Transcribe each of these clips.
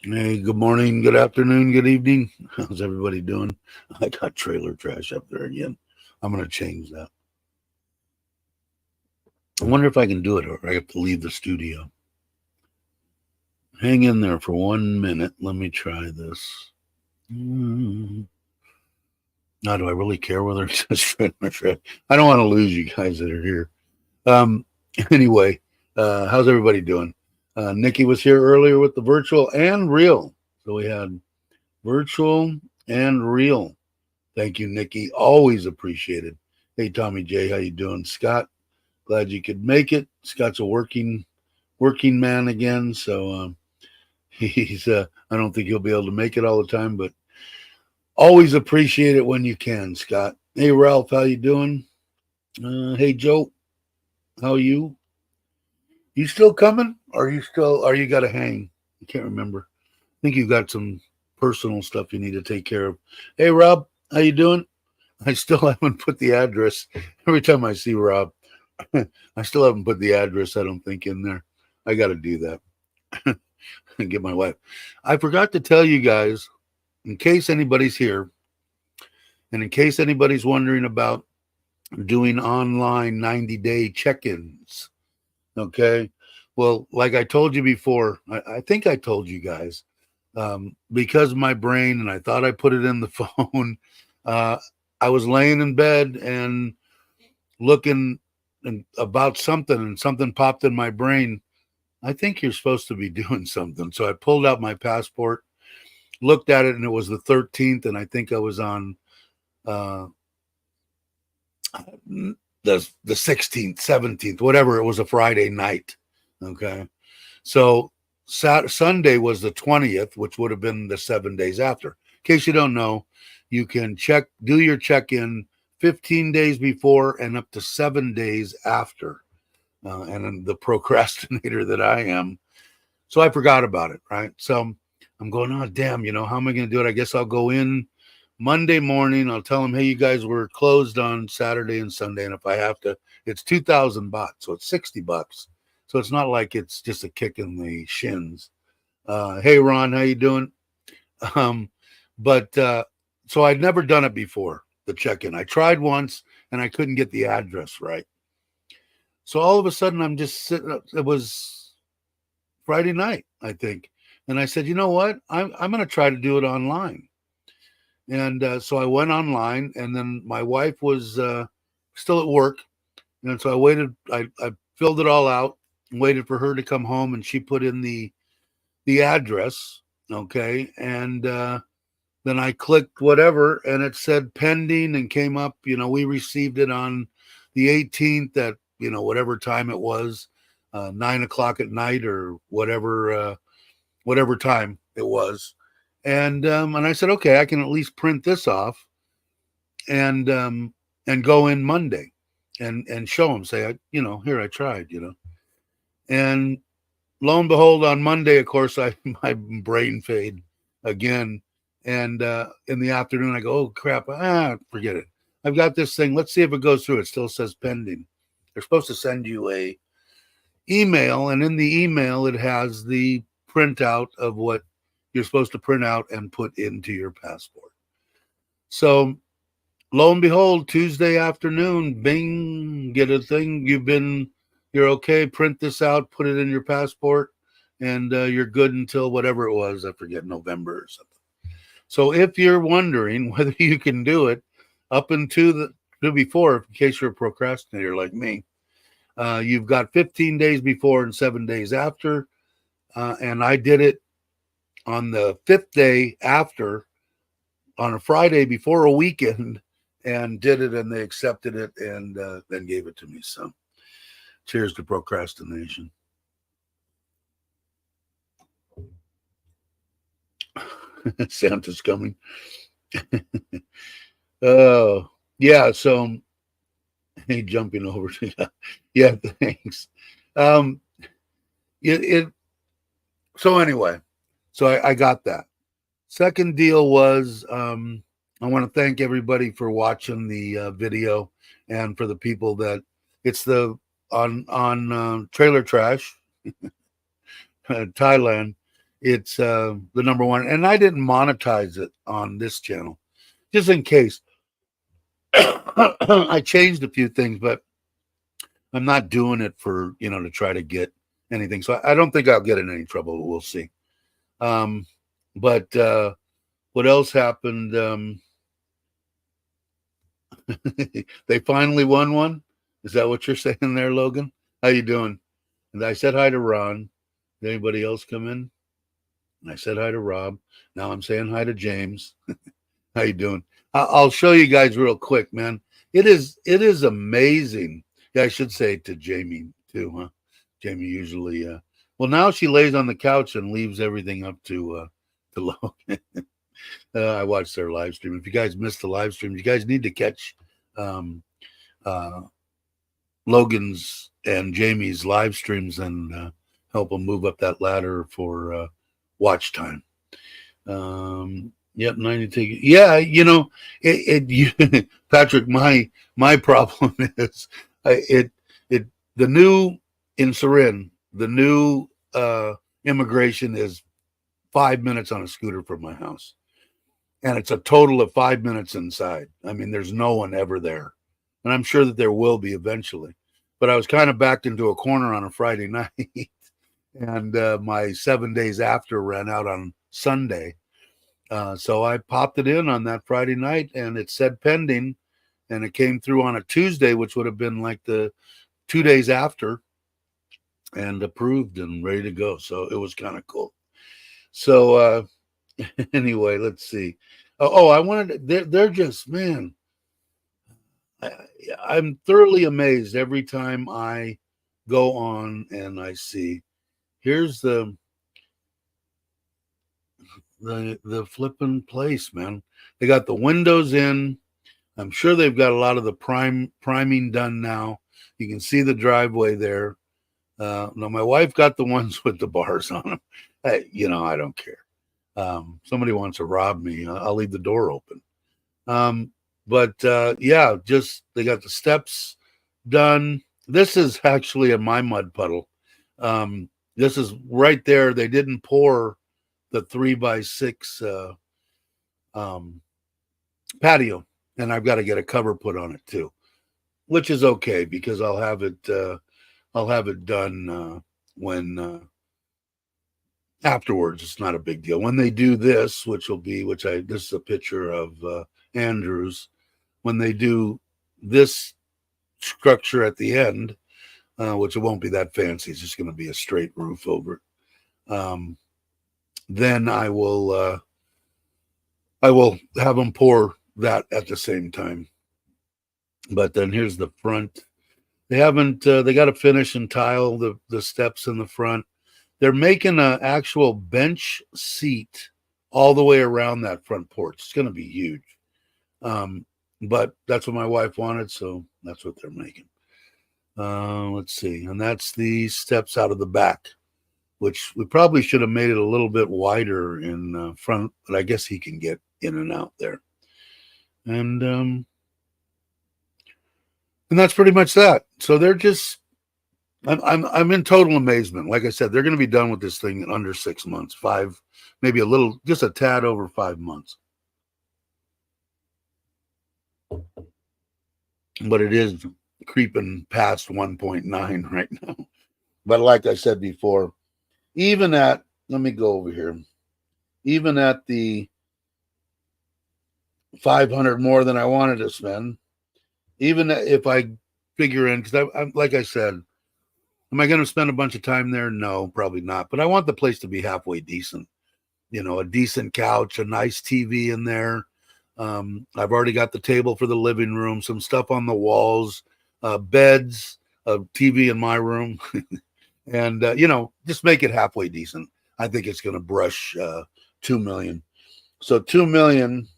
Hey, good morning, good afternoon, good evening. How's everybody doing? I got trailer trash up there again. I'm going to change that. I wonder if I can do it or I have to leave the studio. Hang in there for 1 minute. Let me try this. Now, do I really care whether it's just trailer trash? I don't want to lose you guys that are here. Anyway, how's everybody doing? Nikki was here earlier with the virtual and real. So we had virtual and real. Thank you, Nikki. Always appreciated. Hey, Tommy J, how you doing? Scott, glad you could make it. Scott's a working man again, so he's I don't think he'll be able to make it all the time, but always appreciate it when you can, Scott. Hey, Ralph, how you doing? Hey, Joe, how are you? You still coming? Or you got to hang? I can't remember. I think you've got some personal stuff you need to take care of. Hey, Rob, how you doing? I still haven't put the address. Every time I see Rob, I still haven't put the address, I don't think, in there. I got to do that. And get my wife. I forgot to tell you guys, in case anybody's here, and in case anybody's wondering about doing online 90-day check-ins, okay? Well, like I told you before, I think I told you guys, because of my brain, and I thought I put it in the phone, I was laying in bed and looking about something, and something popped in my brain. I think you're supposed to be doing something. So I pulled out my passport, looked at it, and it was the 13th, and I think I was on the 16th, 17th, whatever. It was a Friday night. Okay. So Sunday was the 20th, which would have been the 7 days after. In case you don't know, you can do your check-in 15 days before and up to 7 days after. And the procrastinator that I am, so I forgot about it, right? So I'm going, oh, damn, how am I going to do it? I guess I'll go in Monday morning. I'll tell them, hey, you guys were closed on Saturday and Sunday, and if I have to, it's 2,000 baht, so it's $60. So it's not like it's just a kick in the shins. Hey, Ron, how you doing? So I'd never done it before, the check-in. I tried once, and I couldn't get the address right. So all of a sudden, I'm just sitting up. It was Friday night, I think. And I said, you know what? I'm going to try to do it online. And so I went online, and then my wife was still at work. And so I waited. I filled it all out and waited for her to come home, and she put in the address. Okay. And then I clicked whatever, and it said pending and came up, we received it on the 18th at, whatever time it was, 9 o'clock at night or whatever time it was. And I said, okay, I can at least print this off and go in Monday and show them, say, here I tried, and lo and behold, on Monday, of course, my brain fade again. And in the afternoon, I go, oh, crap, forget it. I've got this thing. Let's see if it goes through. It still says pending. They're supposed to send you a email, and in the email, it has the printout of what you're supposed to print out and put into your passport. So lo and behold, Tuesday afternoon, bing, get a thing. You're okay. Print this out, put it in your passport, and you're good until whatever it was. I forget, November or something. So if you're wondering whether you can do it up into the before, in case you're a procrastinator like me, you've got 15 days before and 7 days after. And I did it on the 5th day after, on a Friday before a weekend, and did it, and they accepted it, and then gave it to me. So cheers to procrastination. Santa's coming. Oh, yeah. So, hey, jumping over to that. Yeah, thanks. Um, so anyway, so I got that. Second deal was I want to thank everybody for watching the video, and for the people that it's the on Trailer Trash Thailand. It's the number one, and I didn't monetize it on this channel just in case. I changed a few things, but I'm not doing it for to try to get anything. So I don't think I'll get in any trouble. But we'll see. But what else happened? They finally won one. Is that what you're saying there, Logan? How you doing? And I said hi to Ron. Did anybody else come in? And I said hi to Rob. Now I'm saying hi to James. How you doing? I'll show you guys real quick, man. It is amazing. Yeah, I should say to Jamie too, huh? Jamie usually well, now she lays on the couch and leaves everything up to Logan. I watched their live stream. If you guys missed the live stream, you guys need to catch Logan's and Jamie's live streams and help them move up that ladder for watch time. Yep, 90. Yeah, Patrick, my problem is the new in Surin, the new immigration is 5 minutes on a scooter from my house. And it's a total of 5 minutes inside. I mean, there's no one ever there. And I'm sure that there will be eventually. But I was kind of backed into a corner on a Friday night. And my 7 days after ran out on Sunday. So I popped it in on that Friday night, and it said pending. And it came through on a Tuesday, which would have been like the 2 days after, and approved and ready to go. So it was kind of cool. So anyway, let's see. I wanted they're just, man, I'm thoroughly amazed every time I go on and I see here's the flipping place, man. They got the windows in. I'm sure they've got a lot of the priming done now. You can see the driveway there. Now my wife got the ones with the bars on them. I don't care. Somebody wants to rob me, I'll leave the door open. But yeah, just they got the steps done. This is actually in my mud puddle. This is right there. They didn't pour the 3x6 patio, and I've got to get a cover put on it too, which is okay because I'll have it done when afterwards. It's not a big deal. When they do this, this is a picture of Andrews. When they do this structure at the end, which it won't be that fancy, it's just going to be a straight roof over it. Then I will have them pour that at the same time. But then here's the front. They haven't. They got to finish and tile the steps in the front. They're making an actual bench seat all the way around that front porch. It's going to be huge. But that's what my wife wanted, so that's what they're making. Let's see. And that's the steps out of the back, which we probably should have made it a little bit wider in front, but I guess he can get in and out there. And that's pretty much that. So they're just, I'm in total amazement. Like I said, they're going to be done with this thing in under 6 months, 5, maybe just a tad over 5 months. but it is creeping past 1.9 right now. But like I said before, even at, let me go over here, even at the 500 more than I wanted to spend, even if I figure in, because I'm like I said, am I going to spend a bunch of time there? No, probably not. But I want the place to be halfway decent. You know, a decent couch, a nice TV in there. I've already got the table for the living room, some stuff on the walls, beds, a TV in my room, and you know, just make it halfway decent. I think it's going to brush 2 million. So 2 million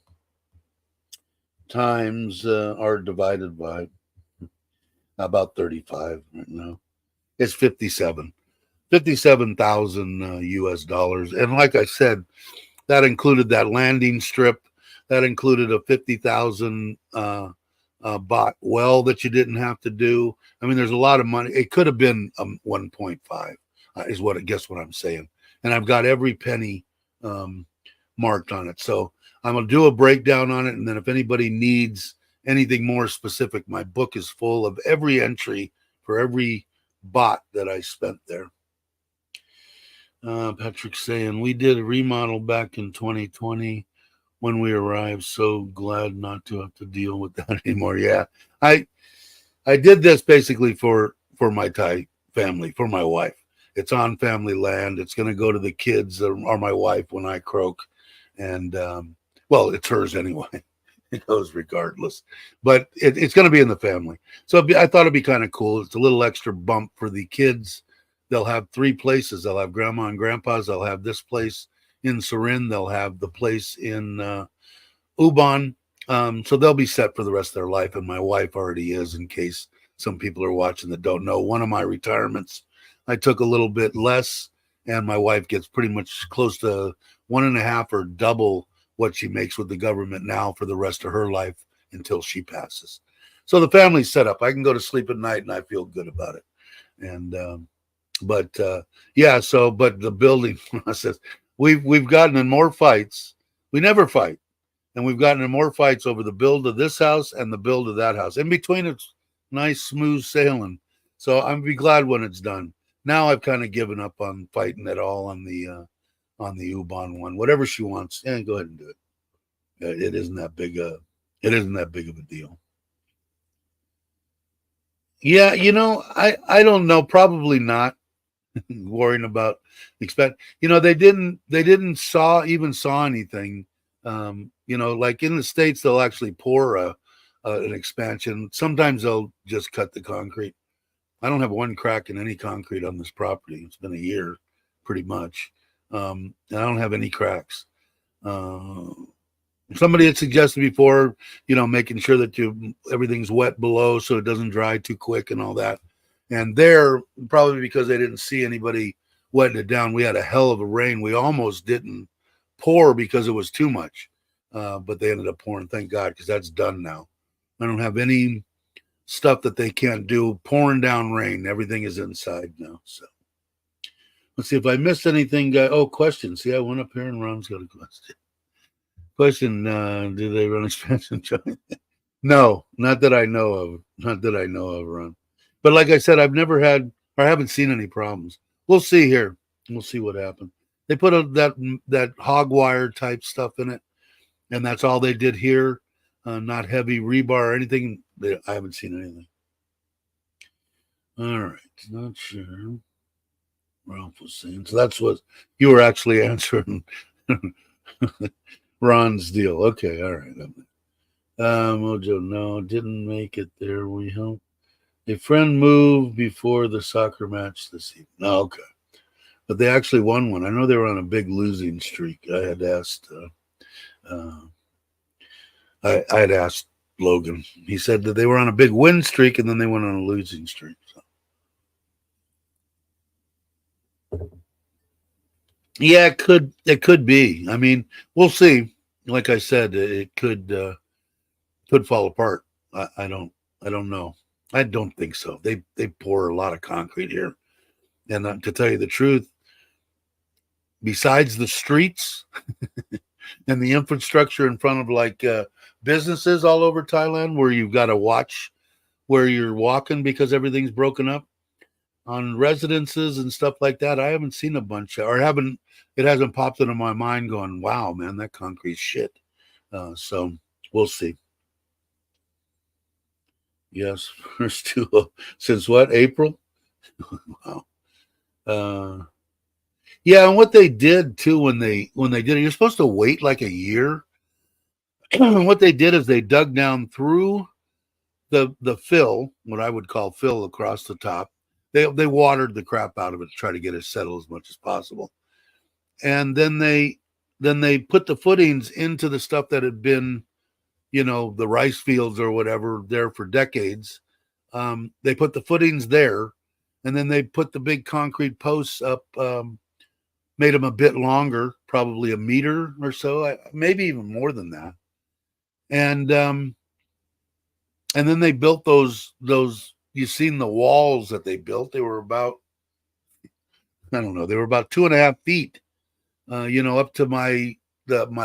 times are divided by about 35 right now. It's 57,000 US dollars. And like I said, that included that landing strip. That included a 50,000 bot well that you didn't have to do. I mean, there's a lot of money. It could have been 1.5 is what I guess what I'm saying. And I've got every penny marked on it. So I'm going to do a breakdown on it. And then if anybody needs anything more specific, my book is full of every entry for every bot that I spent there. Patrick's saying, we did a remodel back in 2020 when we arrived. So glad not to have to deal with that anymore. Yeah, I did this basically for my Thai family, for my wife. It's on family land. It's going to go to the kids or my wife when I croak. And, well, it's hers anyway. It goes regardless. But it's going to be in the family. So I thought it'd be kind of cool. It's a little extra bump for the kids. They'll have 3 places. They'll have grandma and grandpa's. They'll have this place in Surin. They'll have the place in Ubon. So they'll be set for the rest of their life. And my wife already is, in case some people are watching that don't know. One of my retirements, I took a little bit less, and my wife gets pretty much close to 1.5 or double what she makes with the government now for the rest of her life until she passes. So the family's set up. I can go to sleep at night and I feel good about it. And but the building process, we've gotten in more fights. We never fight, and we've gotten in more fights over the build of this house and the build of that house. In between, it's nice, smooth sailing. So I'm be glad when it's done. Now I've kind of given up on fighting at all on the Ubon one. Whatever she wants, yeah, go ahead and do it. It isn't that big of a deal. Yeah, you know, I don't know. Probably not. Worrying about expect. You know, they didn't saw anything. You know, like in the States, they'll actually pour an expansion. Sometimes they'll just cut the concrete. I don't have one crack in any concrete on this property. It's been a year, pretty much. And I don't have any cracks. Somebody had suggested before, you know, making sure that everything's wet below so it doesn't dry too quick and all that. And there, probably because they didn't see anybody wetting it down, we had a hell of a rain. We almost didn't pour because it was too much, but they ended up pouring. Thank God, because that's done now. I don't have any stuff that they can't do. Pouring down rain, everything is inside now. So let's see if I missed anything. Oh, question. See, I went up here and Ron's got a question. Question, do they run expansion joint? No, not that I know of. Not that I know of, Ron. But like I said, I've never had or I haven't seen any problems. We'll see here. We'll see what happens. They put that hog wire type stuff in it, and that's all they did here. Not heavy rebar or anything. I haven't seen anything. All right, not sure. Ralph was saying. So that's what you were actually answering. Ron's deal. Okay, all right. Mojo, no, didn't make it there. We hope. A friend moved before the soccer match this evening. Oh, okay. But they actually won one. I know they were on a big losing streak. I had asked Logan. He said that they were on a big win streak and then they went on a losing streak. So. Yeah, it could be. I mean, we'll see. Like I said, it could fall apart. I don't know. I don't think so. They pour a lot of concrete here, and to tell you the truth, besides the streets and the infrastructure in front of like businesses all over Thailand where you've got to watch where you're walking because everything's broken up. On residences and stuff like that, I haven't seen a bunch or haven't. It hasn't popped into my mind going, wow, man, that concrete shit. So we'll see. Yes, first two since what, April? Wow. Yeah, and what they did too when they did it, you're supposed to wait like a year. What they did is they dug down through the fill, what I would call fill across the top. They watered the crap out of it to try to get it settled as much as possible. And then they put the footings into the stuff that had been, the rice fields or whatever there for decades. They put the footings there, and then they put the big concrete posts up, made them a bit longer, probably a meter or so, maybe even more than that. And then they built those. You've seen the walls that they built. They were about, I don't know, they were about 2.5 feet, up to my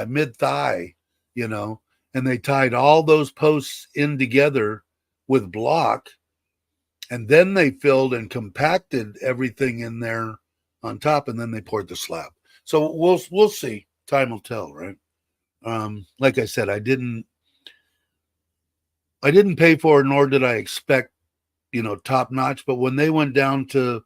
mid thigh, and they tied all those posts in together with block, and then they filled and compacted everything in there on top, and then they poured the slab. So we'll see. Time will tell, right? Like I said, I didn't pay for it, nor did I expect, top notch. But when they went down to,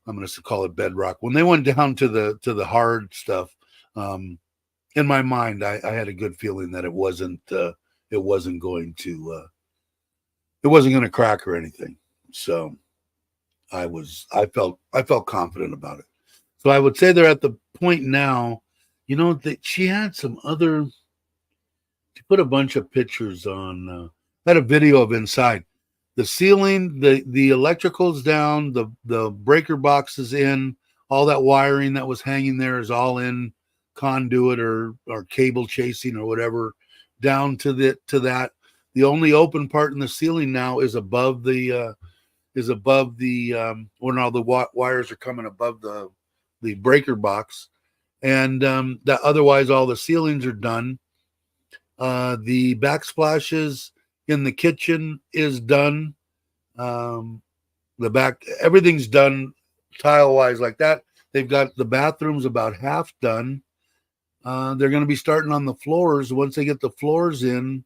I'm going to call it bedrock, when they went down to the hard stuff, in my mind, I had a good feeling that it wasn't going to crack or anything. So I felt confident about it. So I would say they're at the point now, that she had some other, she put a bunch of pictures on, had a video of inside. The ceiling, the electrical's down, the breaker box is in, all that wiring that was hanging there is all in conduit or cable chasing or whatever down to that. The only open part in the ceiling now is above the when all the wires are coming above the breaker box, and that otherwise all the ceilings are done. The backsplashes in the kitchen is done. Everything's done tile wise like that. They've got the bathrooms about half done. They're going to be starting on the floors once they get the floors in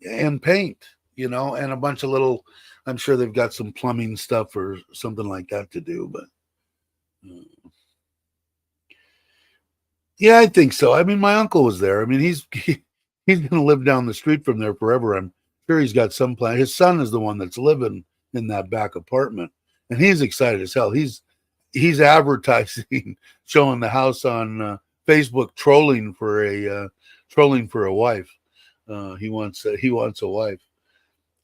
and paint, and a bunch of little, I'm sure they've got some plumbing stuff or something like that to do, but yeah, I think so. I mean, my uncle was there. I mean, he's going to live down the street from there forever. I'm sure he's got some plan. His son is the one that's living in that back apartment, and he's excited as hell. He's advertising, showing the house on Facebook, trolling for a wife. He wants a wife.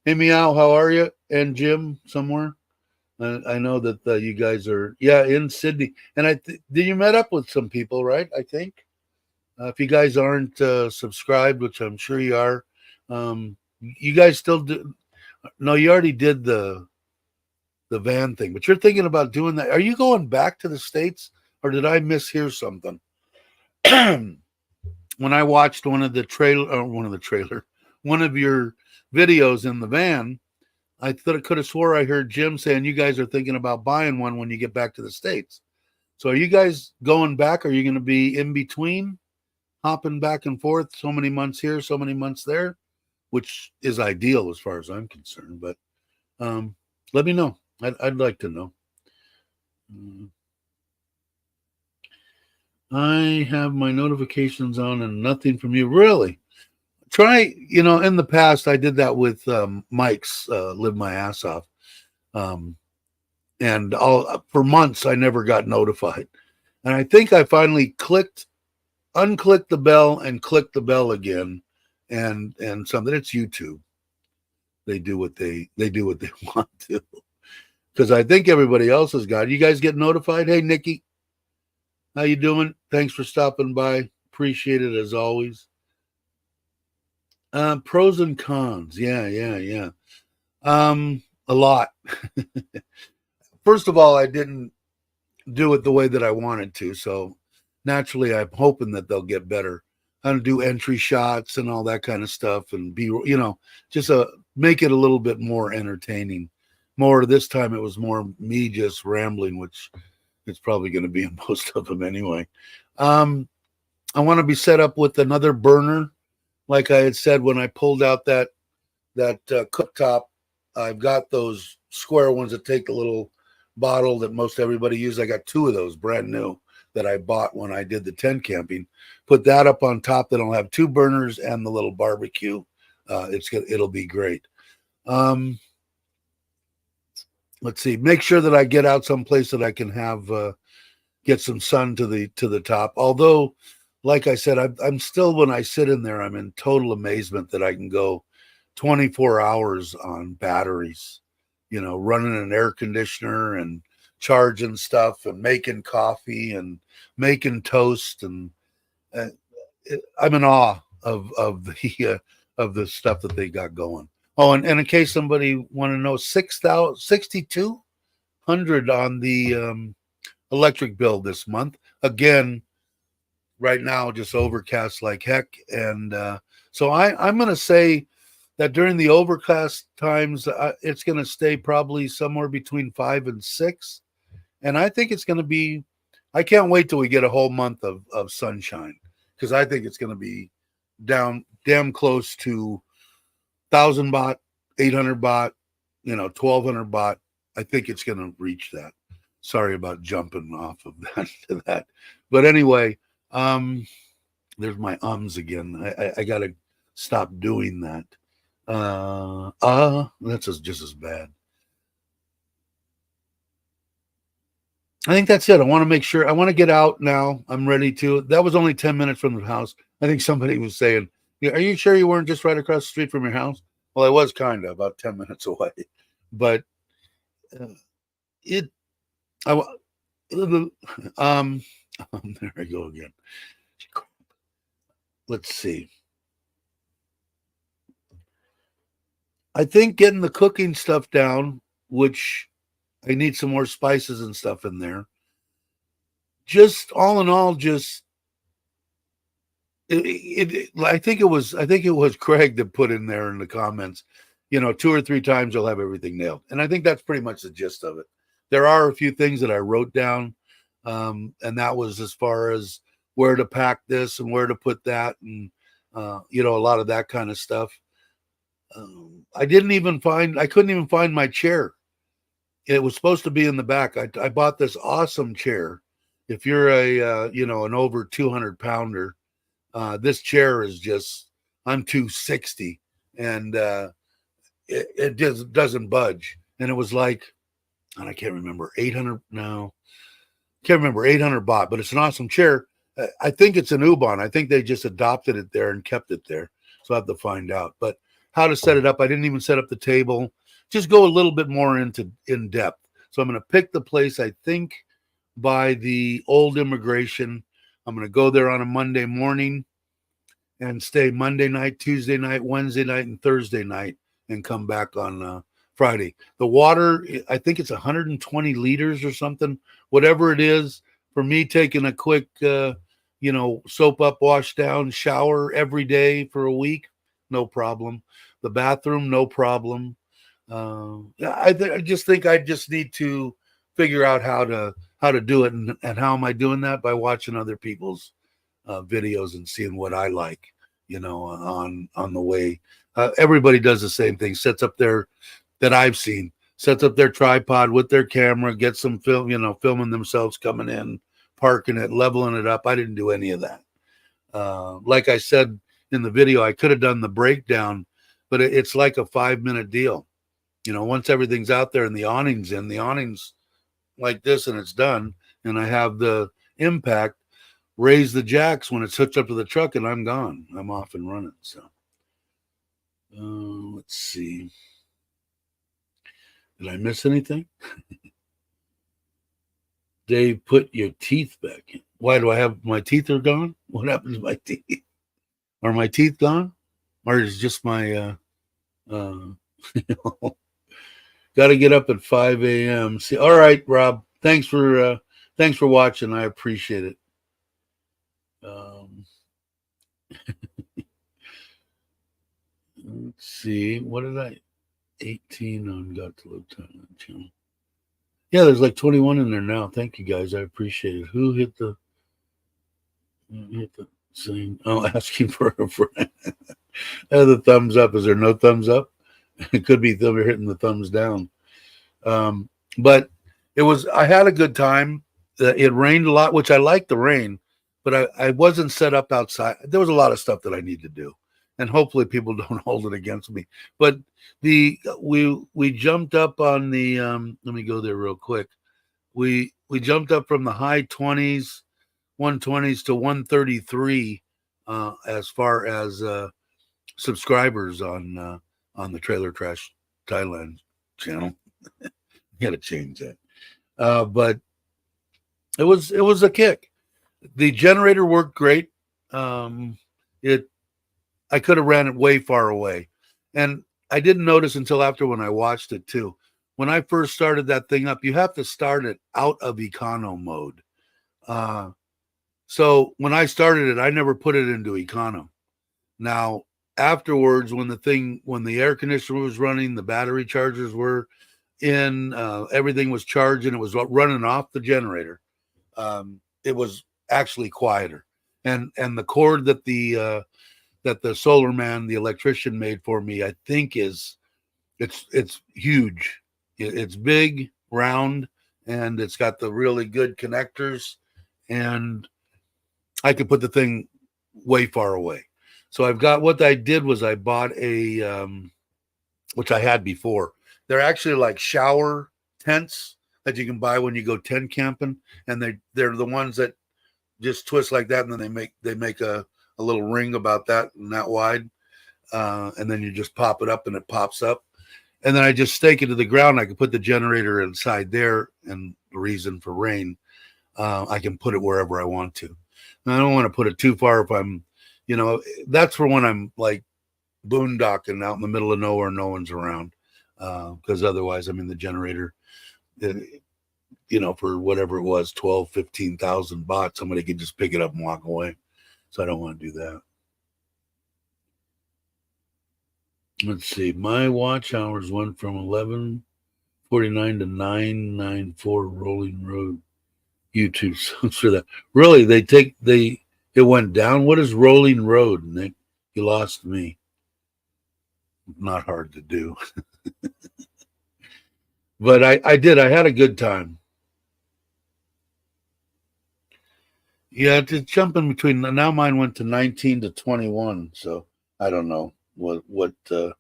Hey, Meow, how are you? And Jim, somewhere. I know that you guys are, in Sydney. And you met up with some people, right? I think. If you guys aren't subscribed, which I'm sure you are, you guys still do. No, you already did the van thing, but you're thinking about doing that. Are you going back to the States, or did I mishear something? When I watched one of your videos in the van, I thought I could have swore I heard Jim saying you guys are thinking about buying one when you get back to the States. So are you guys going back? Are you going to be in between, hopping back and forth, so many months here, so many months there, which is ideal as far as I'm concerned. But let me know. I'd like to know. I have my notifications on and nothing from you. Really? Try, in the past, I did that with Mike's Live My Ass Off. And for months, I never got notified. And I think I finally unclicked the bell and clicked the bell again. And something, it's YouTube. They do what they want to. Because I think everybody else has got it. You guys get notified? Hey, Nikki. How you doing? Thanks for stopping by. Appreciate it as always. Pros and cons. Yeah. A lot. First of all, I didn't do it the way that I wanted to. So naturally, I'm hoping that they'll get better. how to do entry shots and all that kind of stuff, and be, just make it a little bit more entertaining. More this time, it was more me just rambling, which it's probably going to be in most of them anyway. I want to be set up with another burner, like I had said when I pulled out that cooktop. I've got those square ones that take a little bottle that most everybody uses. I got 2 of those brand new that I bought when I did the tent camping. Put that up on top. Then I'll have 2 burners and the little barbecue. It'll be great. Let's see. Make sure that I get out someplace that I can have get some sun to the top. Although, like I said, I'm still, when I sit in there, I'm in total amazement that I can go 24 hours on batteries, running an air conditioner and charging stuff and making coffee and making toast. And I'm in awe of the stuff that they got going. Oh, and in case somebody want to know, 6,200 on the electric bill this month. Again, right now, just overcast like heck. And so I'm going to say that during the overcast times, it's going to stay probably somewhere between 5 and 6. And I think it's going to be, I can't wait till we get a whole month of sunshine, because I think it's going to be damn close to 1,000 baht, 800 baht, 1,200 baht. I think it's going to reach that. Sorry about jumping off of that to that. But anyway, there's my ums again. I got to stop doing that. That's just as bad. I think that's it. I want to make sure. I want to get out now. I'm ready to. That was only 10 minutes from the house. I think somebody was saying, "Yeah, are you sure you weren't just right across the street from your house?" Well, I was kind of about 10 minutes away, but there I go again. Let's see. I think getting the cooking stuff down, which I need some more spices and stuff in there. Just all in all, I think it was Craig that put in there in the comments, 2 or 3 times you'll have everything nailed. And I think that's pretty much the gist of it. There are a few things that I wrote down, and that was as far as where to pack this and where to put that, and a lot of that kind of stuff. I couldn't even find my chair. It was supposed to be in the back. I bought this awesome chair. If you're an over 200 pounder, this chair is just, I'm 260, and it just doesn't budge. And it was like, and I can't remember, 800 baht, but it's an awesome chair. I think it's an U-Bahn. I think they just adopted it there and kept it there. So I have to find out. But how to set it up, I didn't even set up the table. Just go a little bit more in depth. So I'm going to pick the place, I think, by the old immigration. I'm going to go there on a Monday morning and stay Monday night, Tuesday night, Wednesday night, and Thursday night, and come back on Friday. The water, I think it's 120 liters or something, whatever it is. For me, taking a quick, soap up, wash down, shower every day for a week, no problem. The bathroom, no problem. I just think I just need to figure out how to do it, and how am I doing that? By watching other people's videos and seeing what I like, on the way. Everybody does the same thing. Sets up that I've seen. Sets up their tripod with their camera, gets some film, filming themselves coming in, parking it, leveling it up. I didn't do any of that. Like I said in the video, I could have done the breakdown, but it's like a 5-minute deal. Once everything's out there and the awning's like this and it's done, and I have the impact, raise the jacks when it's hooked up to the truck, and I'm gone. I'm off and running. So let's see. Did I miss anything? Dave, put your teeth back in. Why do I have my teeth are gone? What happened to my teeth? Are my teeth gone? Or is just my got to get up at 5 a.m. See, all right, Rob. Thanks for watching. I appreciate it. Let's see. What did I? 18 on Got to Live Thailand channel. Yeah, there's like 21 in there now. Thank you guys. I appreciate it. Who hit the saying? Oh, asking for a friend. The thumbs up. Is there no thumbs up? It could be they're hitting the thumbs down. But I had a good time. It rained a lot, which I liked the rain, but I wasn't set up outside. There was a lot of stuff that I need to do, and hopefully people don't hold it against me. But we jumped up on the let me go there real quick. We jumped up from the high 20s, 120s to 133 as far as subscribers on the Trailer Trash Thailand channel. Got to change that. But it was a kick. The generator worked great. I could have ran it way far away, and I didn't notice until after when I watched it too. When I first started that thing up, you have to start it out of econo mode. So when I started it, I never put it into econo. Now afterwards, when the air conditioner was running, the battery chargers were in, everything was charging, it was running off the generator. It was actually quieter, and the cord that the solar man, the electrician, made for me, I think it's huge. It's big, round, and it's got the really good connectors, and I could put the thing way far away. So what I did was I bought a which I had before. They're actually like shower tents that you can buy when you go tent camping, and they're the ones that just twist like that, and then they make a little ring about that and that wide, and then you just pop it up and it pops up, and then I just stake it to the ground. I can put the generator inside there, and the reason for rain, I can put it wherever I want to. And I don't want to put it too far if I'm, that's for when I'm like boondocking out in the middle of nowhere, no one's around, because otherwise, the generator, for whatever it was, 12, 15,000 baht, somebody could just pick it up and walk away. So I don't want to do that. Let's see. My watch hours went from 11:49 to 9:94 Rolling Road. YouTube songs for that. Really, it went down. What is Rolling Road, Nick? You lost me. Not hard to do. But I did. I had a good time. Yeah, to jump in between. Now mine went to 19 to 21. So I don't know what the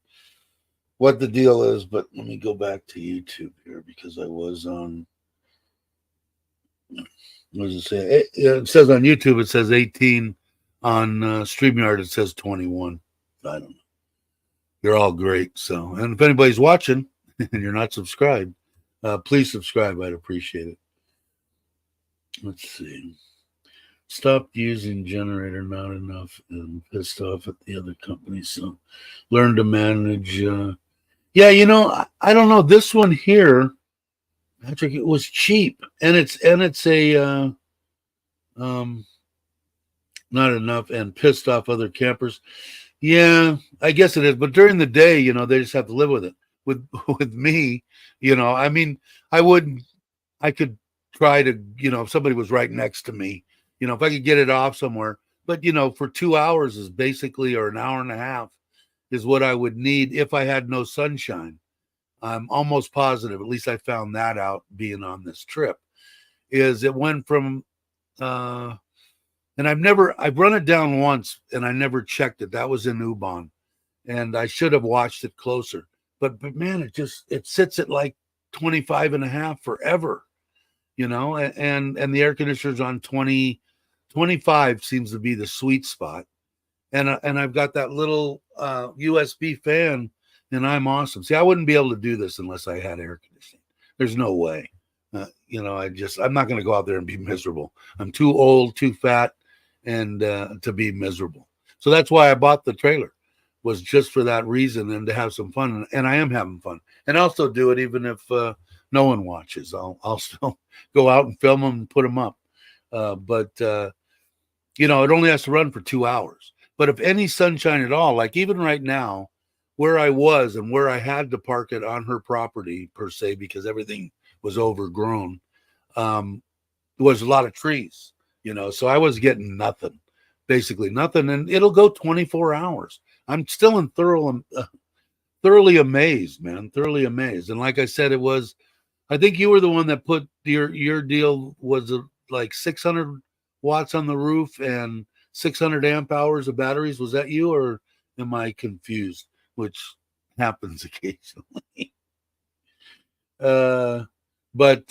deal is, but let me go back to YouTube here because I was on. What does it say? It says on YouTube, it says 18. On StreamYard, it says 21. I don't know. You're all great. So, and if anybody's watching and you're not subscribed, please subscribe. I'd appreciate it. Let's see. Stopped using generator, not enough, and pissed off at the other company. So, learn to manage. Yeah, I don't know. This one here, Patrick, it was cheap, and it's a not enough, and pissed off other campers. Yeah, I guess it is. But during the day, they just have to live with it. With me, I could try to, if somebody was right next to me, if I could get it off somewhere. But for 2 hours is basically, or an hour and a half, is what I would need if I had no sunshine. I'm almost positive, at least I found that out being on this trip, is it went from and I've run it down once and I never checked it. That was in Ubon, and I should have watched it closer. But man, it sits at like 25 and a half forever, and the air conditioner's on 20, 25 seems to be the sweet spot. And I've got that little USB fan, and I'm awesome. See, I wouldn't be able to do this unless I had air conditioning. There's no way. I'm not going to go out there and be miserable. I'm too old, too fat, and to be miserable. So that's why I bought the trailer, was just for that reason, and to have some fun. And I am having fun, and I'll still do it even if no one watches. I'll still go out and film them and put them up. But it only has to run for 2 hours. But if any sunshine at all, like even right now, where I was and where I had to park it on her property per se, because everything was overgrown, was a lot of trees, so I was getting nothing, basically nothing. And it'll go 24 hours. I'm still in thoroughly amazed, man, thoroughly amazed. And like I said, I think you were the one that put your deal was like 600 watts on the roof and 600 amp hours of batteries. Was that you, or am I confused? Which happens occasionally. But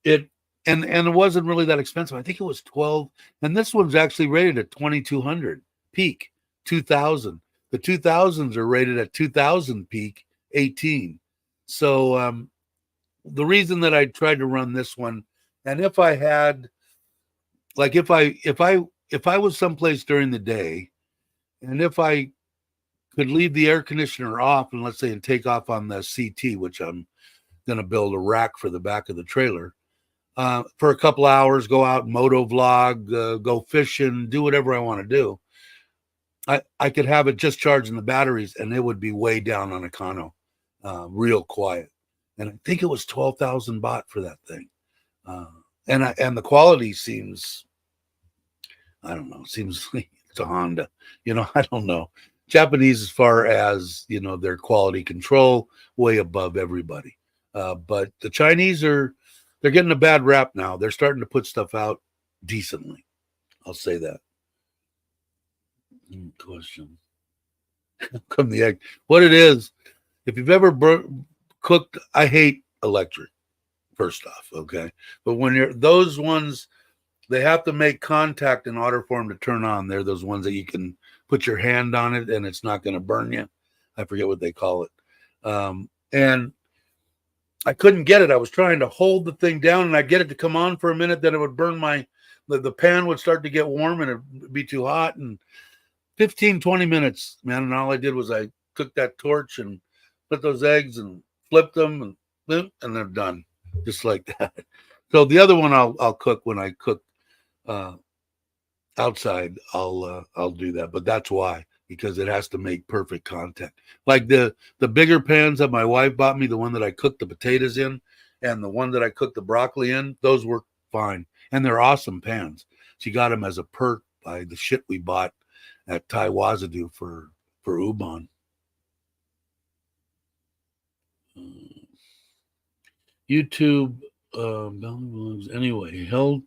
it and it wasn't really that expensive. I think it was 12, and this one's actually rated at 2200 peak, 2000. The 2000s are rated at 2000 peak, 18. So the reason that I tried to run this one, and if I had, like, if I was someplace during the day, and if I could leave the air conditioner off, and let's say and take off on the CT, which I'm going to build a rack for the back of the trailer, for a couple hours, go out, moto vlog, go fishing, do whatever I want to do. I could have it just charging the batteries, and it would be way down on Econo, real quiet. And I think it was 12,000 baht for that thing. And the quality seems, I don't know, seems like it's a Honda. I don't know. Japanese, as far as, their quality control, way above everybody. But the Chinese they're getting a bad rap now. They're starting to put stuff out decently. I'll say that. Question. Come the egg. What it is, if you've ever cooked, I hate electric, first off, okay? But when those ones, they have to make contact in order for them to turn on. They're those ones that you can put your hand on it and it's not going to burn you. I forget what they call it. And I couldn't get it. I was trying to hold the thing down and I'd get it to come on for a minute, then it would burn the pan would start to get warm and it'd be too hot. And 15, 20 minutes, man. And all I did was I took that torch and put those eggs and flipped them and they're done. Just like that. So the other one I'll cook when I cook outside. I'll do that. But that's why, because it has to make perfect contact. Like the bigger pans that my wife bought me, the one that I cooked the potatoes in and the one that I cooked the broccoli in, those work fine. And they're awesome pans. She got them as a perk by the shit we bought at Tai Wazadu for Ubon. YouTube anyway, held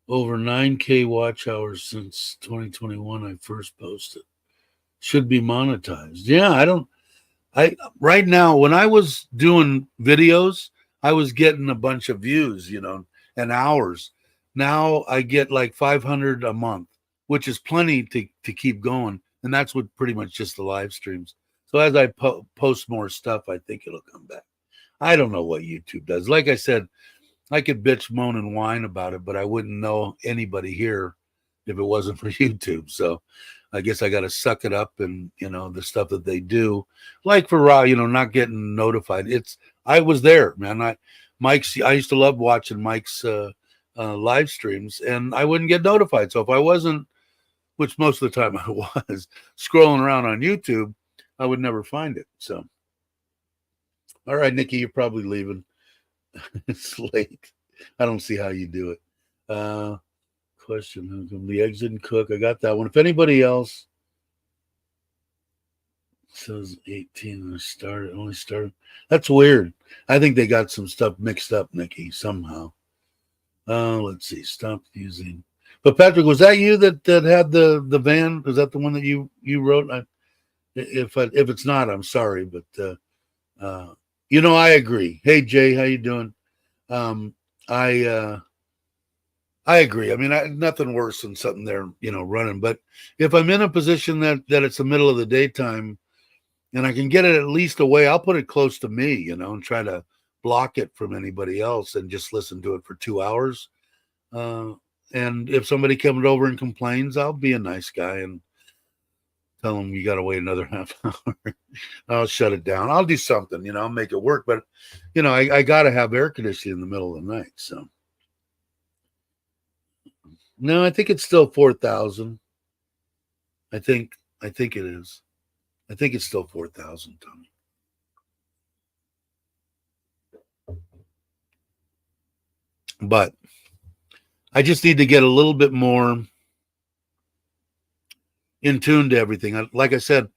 over 9K watch hours since 2021. I first posted. Should be monetized. Yeah, right now, when I was doing videos, I was getting a bunch of views, and hours. Now I get like 500 a month, which is plenty to keep going. And that's what pretty much just the live streams. So as I post more stuff, I think it'll come back. I don't know what YouTube does. Like I said, I could bitch, moan, and whine about it, but I wouldn't know anybody here if it wasn't for YouTube. So I guess I got to suck it up and, the stuff that they do. Like for Raw, not getting notified. I was there, man. I used to love watching Mike's live streams, and I wouldn't get notified. So if I wasn't, which most of the time I was, scrolling around on YouTube, I would never find it. So, all right, Nikki, you're probably leaving. It's late. I don't see how you do it. Question: the eggs didn't cook. I got that one. If anybody else says 18 and only started. That's weird. I think they got some stuff mixed up, Nikki, somehow. Let's see. Stop using. But Patrick, was that you that had the van? Was that the one that you wrote? If it's not, I'm sorry, but I agree. Hey Jay, how you doing? I agree. I mean, nothing worse than something there, running. But if I'm in a position that it's the middle of the daytime, and I can get it at least away, I'll put it close to me, and try to block it from anybody else and just listen to it for 2 hours. And if somebody comes over and complains, I'll be a nice guy and tell them you got to wait another half hour. I'll shut it down. I'll do something, I'll make it work. But, I got to have air conditioning in the middle of the night. So, no, I think it's still 4,000. I think it is. I think it's still 4,000, Tommy. But I just need to get a little bit more in tune to everything. Like I said,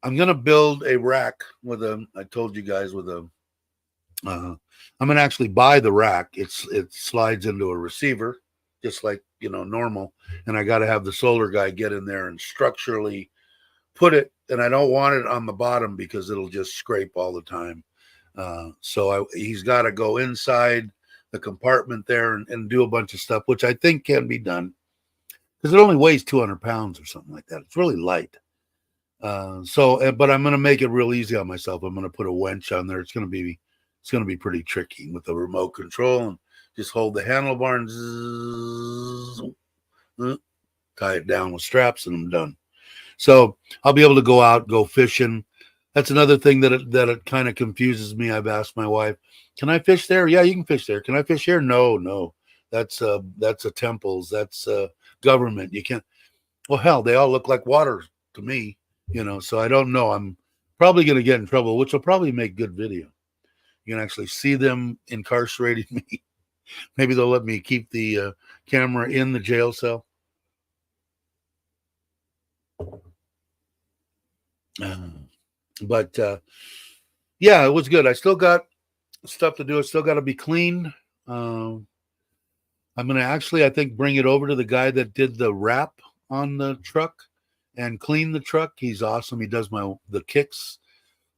I'm going to build a rack with I told you guys with I'm going to actually buy the rack. It slides into a receiver, just like, normal. And I got to have the solar guy get in there and structurally put it. And I don't want it on the bottom because it'll just scrape all the time. So he's got to go inside the compartment there and do a bunch of stuff, which I think can be done because it only weighs 200 pounds or something like that. It's really light. But I'm going to make it real easy on myself. I'm going to put a winch on there. It's going to be pretty tricky with the remote control, and just hold the handlebar and tie it down with straps, and I'm done. So I'll be able to go out, go fishing. That's another thing that it kind of confuses me. I've asked my wife, "Can I fish there?" "Yeah, you can fish there." "Can I fish here?" No. That's a temples. That's government. You can't. Well, hell, they all look like water to me, So I don't know. I'm probably going to get in trouble, which will probably make good video. You can actually see them incarcerating me. Maybe they'll let me keep the camera in the jail cell. But yeah, it was good. I still got stuff to do. It's still got to be cleaned. I'm going to actually, I think, bring it over to the guy that did the wrap on the truck and clean the truck. He's awesome. He does the kicks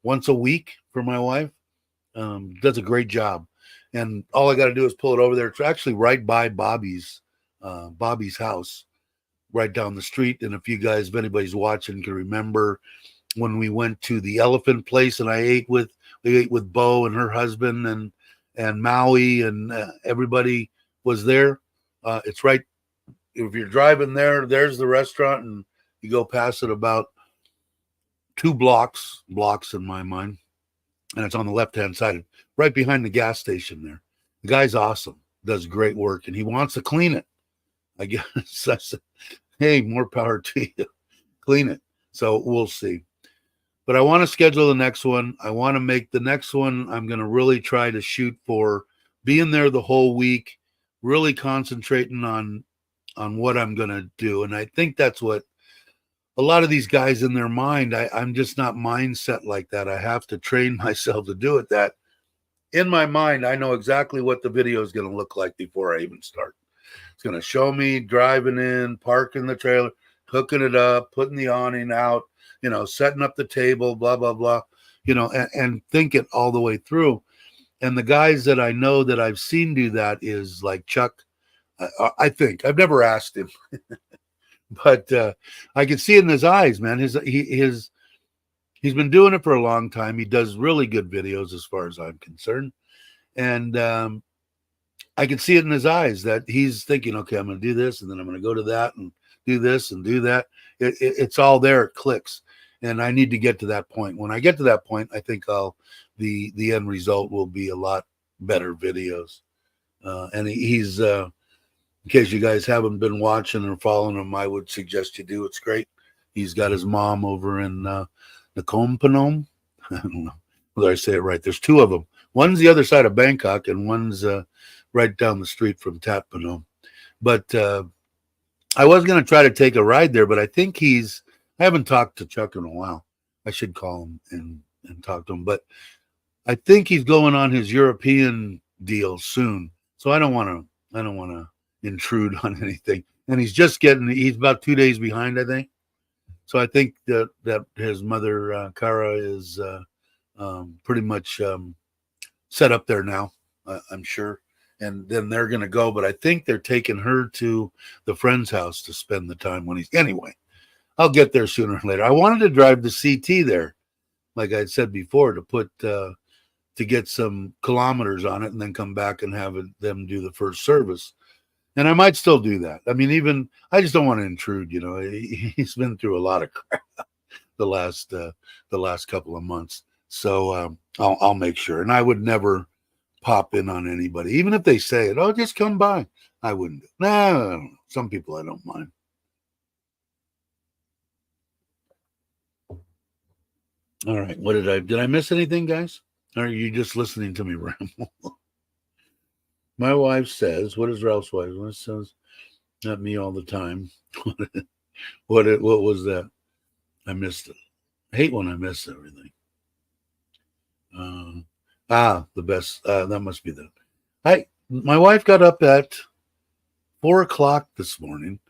once a week for my wife. Does a great job. And all I got to do is pull it over there. It's actually right by Bobby's house, right down the street. And if anybody's watching, can remember when we went to the elephant place and we ate with Bo and her husband and Maui and everybody was there. It's right. If you're driving there's the restaurant, and you go past it about 2 blocks in my mind. And it's on the left-hand side, right behind the gas station there. The guy's awesome, does great work, and he wants to clean it. I guess I said, hey, more power to you. Clean it. So we'll see. But I want to schedule the next one. I want to make the next one. I'm going to really try to shoot for being there the whole week, really concentrating on what I'm going to do. And I think that's what a lot of these guys in their mind, I'm just not mindset like that. I have to train myself to do it. That in my mind, I know exactly what the video is going to look like before I even start. It's going to show me driving in, parking the trailer, hooking it up, putting the awning out, setting up the table, blah, blah, blah, and think it all the way through. And the guys that I know that I've seen do that is like Chuck. I think I've never asked him. But I can see it in his eyes, man. He's been doing it for a long time. He does really good videos as far as I'm concerned. And I can see it in his eyes that he's thinking, okay, I'm going to do this, and then I'm going to go to that and do this and do that. It's all there. It clicks. And I need to get to that point. When I get to that point, I think the end result will be a lot better videos. And he's in case you guys haven't been watching or following him, I would suggest you do. It's great. He's got his mom over in Nakhon Phanom. I don't know whether I say it right. There's 2 of them. One's the other side of Bangkok, and one's right down the street from Tat Phanom. But I was going to try to take a ride there, but I think I haven't talked to Chuck in a while. I should call him and talk to him. But I think he's going on his European deal soon. So I don't want to intrude on anything. And he's about 2 days behind, I think. So I think that his mother, Kara, is pretty much set up there now, I'm sure. And then they're going to go, but I think they're taking her to the friend's house to spend the time anyway, I'll get there sooner or later. I wanted to drive the CT there, like I said before, to get some kilometers on it and then come back and have them do the first service. And I might still do that. I mean, I just don't want to intrude. He's been through a lot of crap the last couple of months. So I'll make sure. And I would never pop in on anybody, even if they say it. Oh, just come by. I wouldn't. No. Some people I don't mind. All right. What did I miss anything, guys? Or are you just listening to me ramble? My wife says, what is Ralph's wife? What says, not me all the time. What was that? I missed it. I hate when I miss everything. The best. That must be that. My wife got up at 4 o'clock this morning.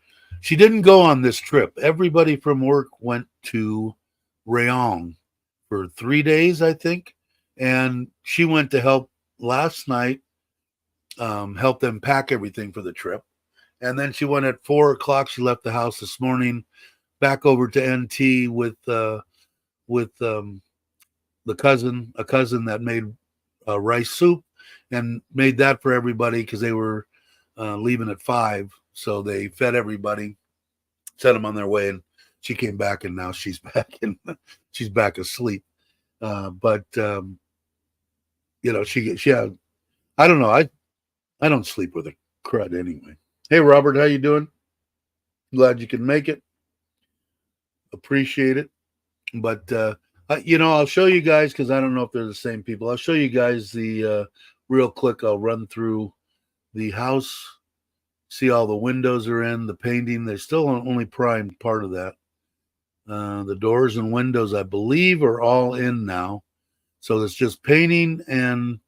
She didn't go on this trip. Everybody from work went to Rayon for 3 days, I think, and she went to help last night, help them pack everything for the trip, and then she went at 4 o'clock. She left the house this morning, back over to NT with a cousin that made rice soup and made that for everybody because they were leaving at 5. So they fed everybody, sent them on their way, and she came back, and now she's back and she's back asleep. But she had, I don't know, I don't sleep with a crud anyway. Hey Robert, how you doing? Glad you can make it. Appreciate it. But I'll show you guys, because I don't know if they're the same people. I'll show you guys the real quick. I'll run through the house, see all the windows are in, the painting. They're still only primed part of that. The doors and windows, I believe, are all in now. So it's just painting and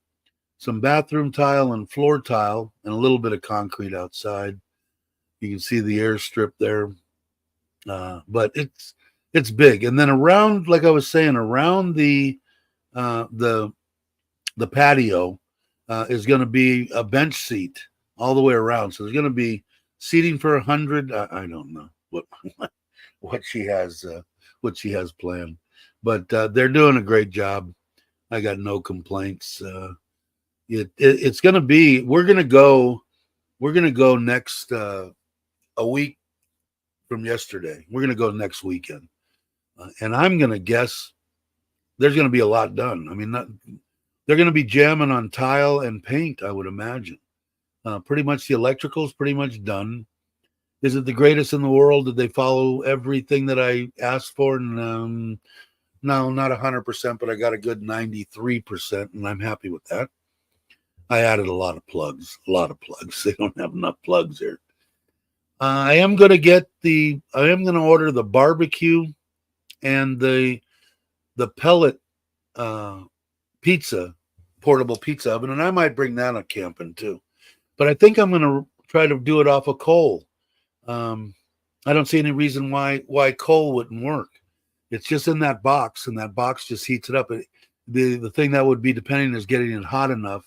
some bathroom tile and floor tile and a little bit of concrete outside. You can see the airstrip there. But it's big. And then around, like I was saying, around the patio is going to be a bench seat all the way around. So there's going to be seating for 100. I don't know what she has planned, but they're doing a great job. I got no complaints. It's going to be. We're going to go next a week from yesterday. We're going to go next weekend. And I'm going to guess there's going to be a lot done. I mean, they're going to be jamming on tile and paint, I would imagine. Pretty much the electrical's pretty much done. Is it the greatest in the world? Did they follow everything that I asked for? No, not 100%, but I got a good 93%, and I'm happy with that. I added a lot of plugs. They don't have enough plugs here. I am going to order the barbecue and the pellet portable pizza oven, and I might bring that on camping too. But I think I'm going to try to do it off of coal. I don't see any reason why coal wouldn't work. It's just in that box, and that box just heats it up. The thing that would be depending is getting it hot enough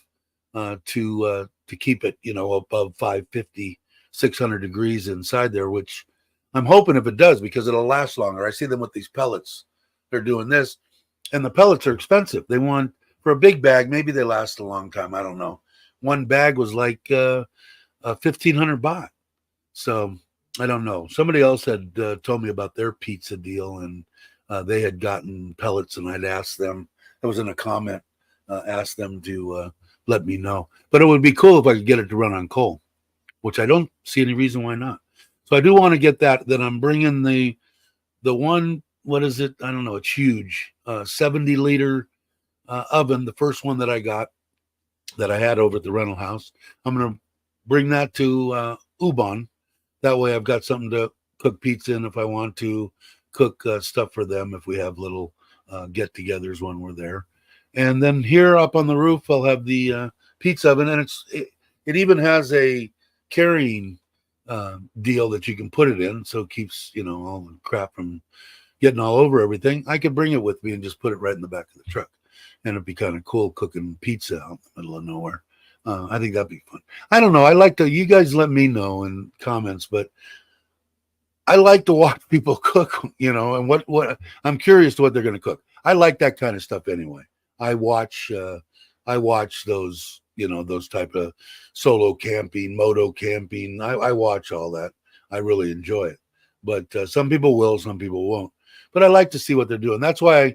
to keep it, above 550, 600 degrees inside there, which I'm hoping if it does, because it'll last longer. I see them with these pellets. They're doing this, and the pellets are expensive. They want, for a big bag, maybe they last a long time. I don't know. One bag was like 1,500 baht. So I don't know. Somebody else had told me about their pizza deal, and they had gotten pellets, and I'd asked them. It was in a comment. Asked them to let me know. But it would be cool if I could get it to run on coal, which I don't see any reason why not. So I do want to get that. Then I'm bringing the one. What is it? I don't know. It's huge. 70-liter oven. The first one that I got, that I had over at the rental house. I'm going to bring that to Ubon. That way I've got something to cook pizza in if I want to cook stuff for them, if we have little get-togethers when we're there. And then here up on the roof, I'll have the pizza oven, and it even has a carrying deal that you can put it in, so it keeps, all the crap from getting all over everything. I could bring it with me and just put it right in the back of the truck, and it'd be kind of cool cooking pizza out in the middle of nowhere. I think that'd be fun. I don't know. I like to, you guys let me know in comments, but I like to watch people cook, and what I'm curious to what they're going to cook. I like that kind of stuff anyway. I watch those, those type of solo camping, moto camping. I watch all that. I really enjoy it. But some people will, some people won't. But I like to see what they're doing. That's why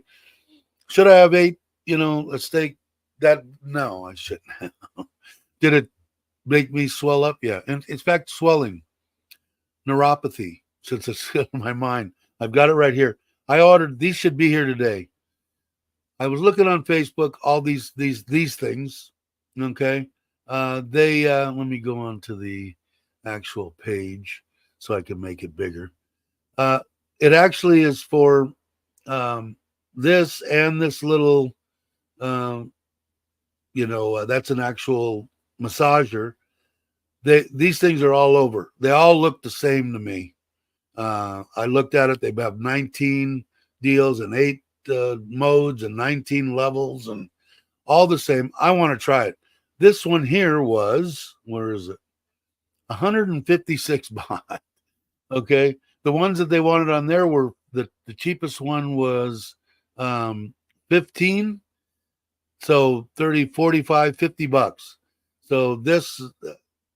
should I have ate, a steak? No, I shouldn't have. Did it make me swell up? Yeah. And in fact, swelling, neuropathy, since it's in my mind. I've got it right here. I ordered, these should be here today. I was looking on Facebook, all these things. Okay. Let me go on to the actual page so I can make it bigger. It actually is for this and this little, um, that's an actual massager. These things are all over. They all look the same to me. I looked at it. They have 19 deals and 8 modes and 19 levels and all the same. I want to try it. This one here was, where is it? 156 baht. Okay. The ones that they wanted on there were the cheapest one was 15. So 30, 45, 50 bucks. So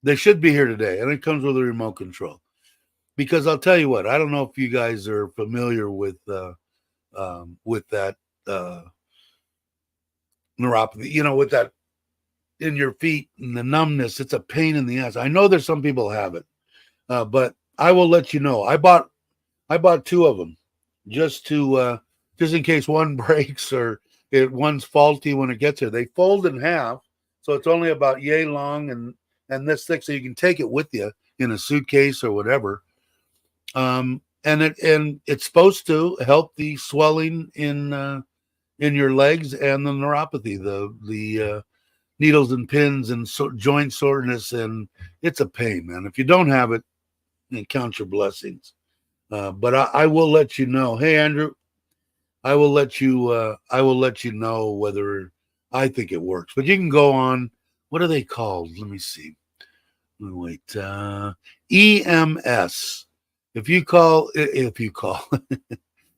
they should be here today. And it comes with a remote control. Because I'll tell you what, I don't know if you guys are familiar with that neuropathy, with that in your feet and the numbness. It's a pain in the ass. I know there's some people have it, but I will let you know. I bought 2 of them just in case one breaks or one's faulty when it gets here. They fold in half, so it's only about yay long and this thick, so you can take it with you in a suitcase or whatever. And it's supposed to help the swelling in your legs and the neuropathy, the needles and pins and joint soreness, and it's a pain, man. If you don't have it, then count your blessings. But I will let you know. Hey, Andrew, I will let you know whether I think it works. But you can go on. What are they called? Let me see. Wait, EMS. If you go on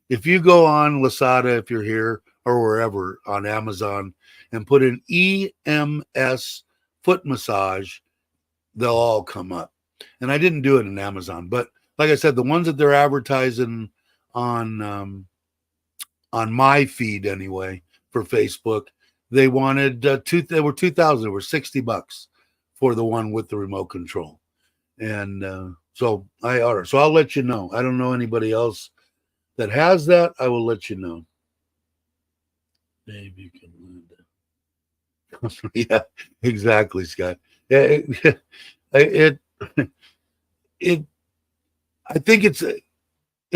Lazada, if you're here or wherever on Amazon, and put in EMS foot massage, they'll all come up. And I didn't do it in Amazon, but like I said, the ones that they're advertising on my feed anyway for Facebook, they wanted they were 2,000. They were 60 bucks for the one with the remote control, and so I order. So I'll let you know. I don't know anybody else that has that. I will let you know. Maybe you can land it. Yeah, exactly, Scott. Yeah, it I think it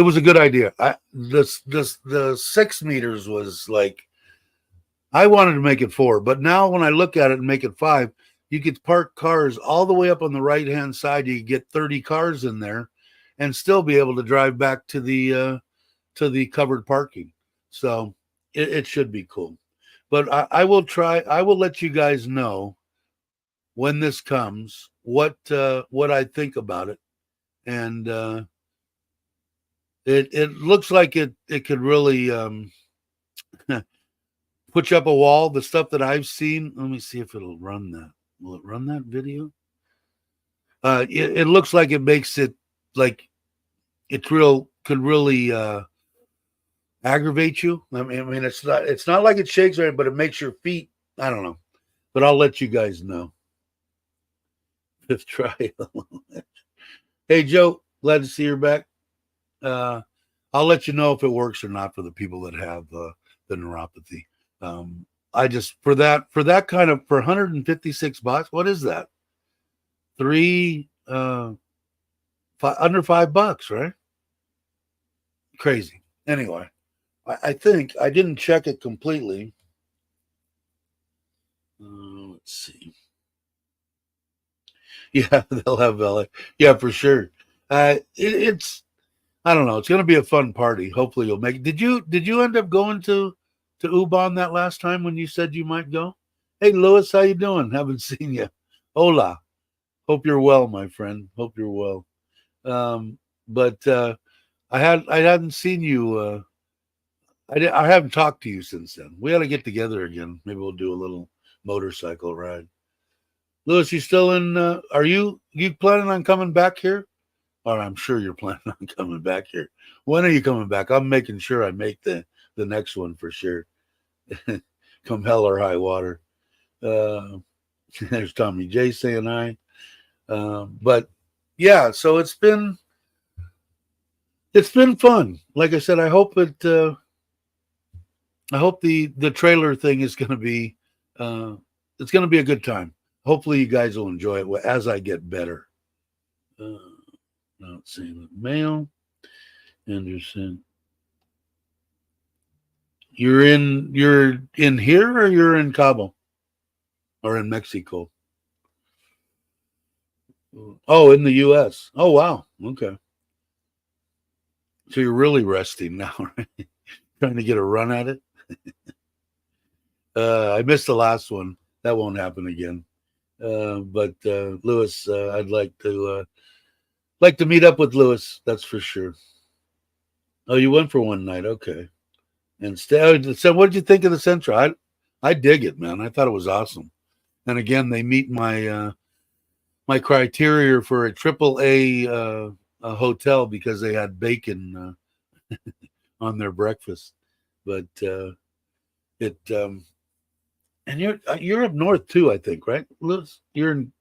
was a good idea. The 6 meters was like, I wanted to make it 4, but now when I look at it and make it 5, you could park cars all the way up on the right hand side. You get 30 cars in there, and still be able to drive back to the covered parking. So it should be cool. But I will try. I will let you guys know when this comes what I think about it, and it looks like it could really put you up a wall. The stuff that I've seen. Let me see if it'll run that. Will it run that video? It looks like it makes it like it could really aggravate you. I mean, it's not like it shakes or anything, but it makes your feet. I don't know, but I'll let you guys know. 5th try. Hey, Joe, glad to see you're back. I'll let you know if it works or not for the people that have the neuropathy. I just for that kind of, for 156 bucks. What is that? Under $5, right? Crazy. Anyway, I think I didn't check it completely. Let's see. Yeah, they'll have valet. Yeah, for sure. It's I don't know. It's going to be a fun party. Hopefully, you'll make it. Did you end up going to Ubon that last time when you said you might go? Hey, Louis, how you doing? Haven't seen you. Hola. Hope you're well, my friend. Hope you're well. But I hadn't seen you. I haven't talked to you since then. We ought to get together again. Maybe we'll do a little motorcycle ride. Louis, you still in? Are you planning on coming back here? Or I'm sure you're planning on coming back here. When are you coming back? I'm making sure I make the next one for sure. Come hell or high water. There's Tommy J saying hi. But yeah, so it's been fun. Like I said, I hope it I hope the trailer thing is going to be it's going to be a good time. Hopefully, you guys will enjoy it as I get better. Not seeing the mail. Anderson, you're in here, or you're in Cabo, or in Mexico? Oh, in the U.S. Oh, wow. Okay. So you're really resting now, right? Trying to get a run at it. I missed the last one. That won't happen again. But Lewis, I'd like to meet up with Lewis. That's for sure. Oh, you went for one night. Okay. And so what did you think of the Central? I dig it, man. I thought it was awesome. And again, they meet my my criteria for a AAA hotel because they had bacon on their breakfast. But it and you're up north too, I think, right, Lewis? You're in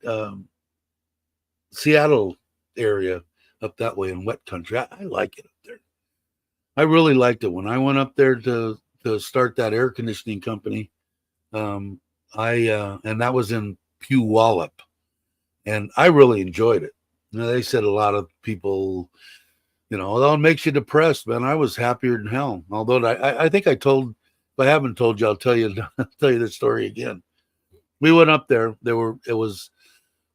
Seattle area, up that way in wet country. I like it up there. I really liked it when I went up there to start that air conditioning company. I and that was in Puyallup, and I really enjoyed it. You know, they said a lot of people, you know, oh, it makes you depressed, man. I was happier than hell. Although I think I told, if I haven't told you, I'll tell you tell you the story again. We went up there. It was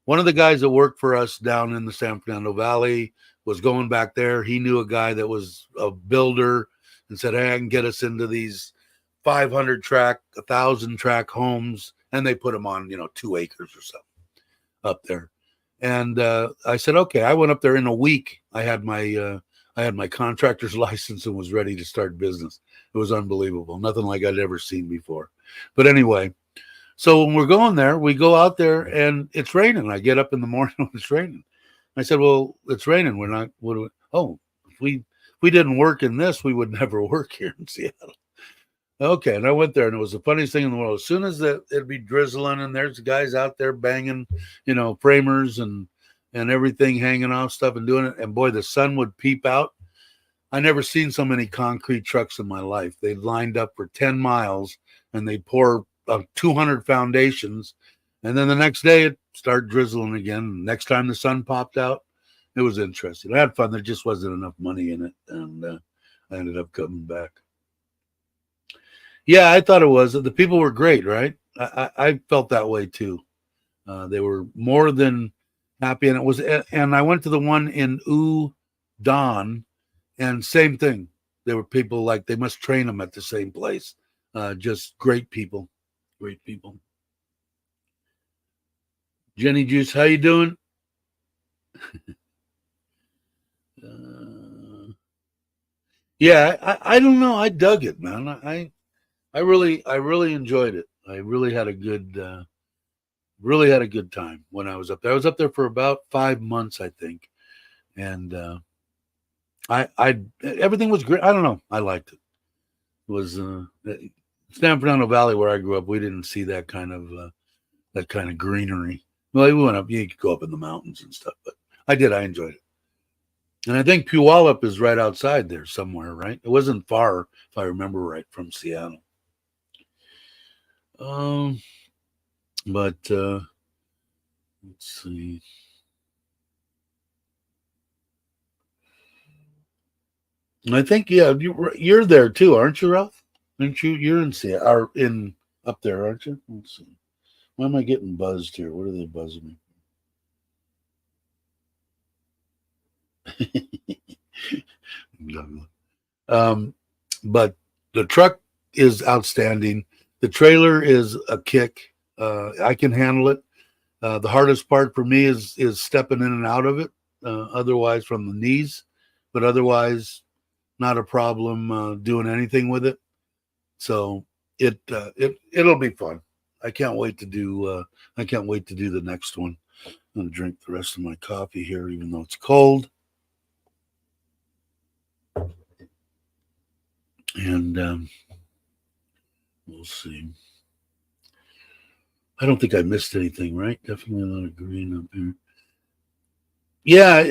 one of the guys that worked for us down in the San Fernando Valley was going back there. He knew a guy that was a builder and said, hey, I can get us into these 500 track, 1,000 track homes. And they put them on, 2 acres or something up there. And I said, okay. I went up there in a week. I had my contractor's license and was ready to start business. It was unbelievable. Nothing like I'd ever seen before. But anyway, so when we're going there, we go out there and it's raining. I get up in the morning when it's raining. I said, well, it's raining. We're not, if we didn't work in this, we would never work here in Seattle. Okay. And I went there and it was the funniest thing in the world. As soon as it'd be drizzling and there's guys out there banging, framers and everything hanging off stuff and doing it. And boy, the sun would peep out. I never seen so many concrete trucks in my life. They lined up for 10 miles and they pour 200 foundations. And then the next day it started drizzling again. Next time the sun popped out, it was interesting. I had fun. There just wasn't enough money in it. And I ended up coming back. Yeah, I thought it was. The people were great, right? I felt that way too. They were more than happy. And I went to the one in Udon, and same thing. There were people like they must train them at the same place. Just great people. Great people. Jenny Juice, how you doing? Yeah, I don't know. I dug it, man. I really enjoyed it. I really had a good time when I was up there. I was up there for about 5 months, I think, and I everything was great. I don't know. I liked it. It was San Fernando Valley where I grew up. We didn't see that kind of greenery. Well, we went up. You could go up in the mountains and stuff, but I did. I enjoyed it. And I think Puyallup is right outside there somewhere, right? It wasn't far, if I remember right, from Seattle. But let's see. And I think you're there too, aren't you, Ralph? Aren't you? You're in Seattle, or in up there, aren't you? Let's see. Why am I getting buzzed here? What are they buzzing me? But the truck is outstanding. The trailer is a kick. I can handle it. The hardest part for me is stepping in and out of it. Otherwise, from the knees, but otherwise, not a problem doing anything with it. So it'll be fun. I can't wait to do. I can't wait to do the next one. I'm gonna drink the rest of my coffee here, even though it's cold. And we'll see. I don't think I missed anything, right? Definitely a lot of green up here. Yeah,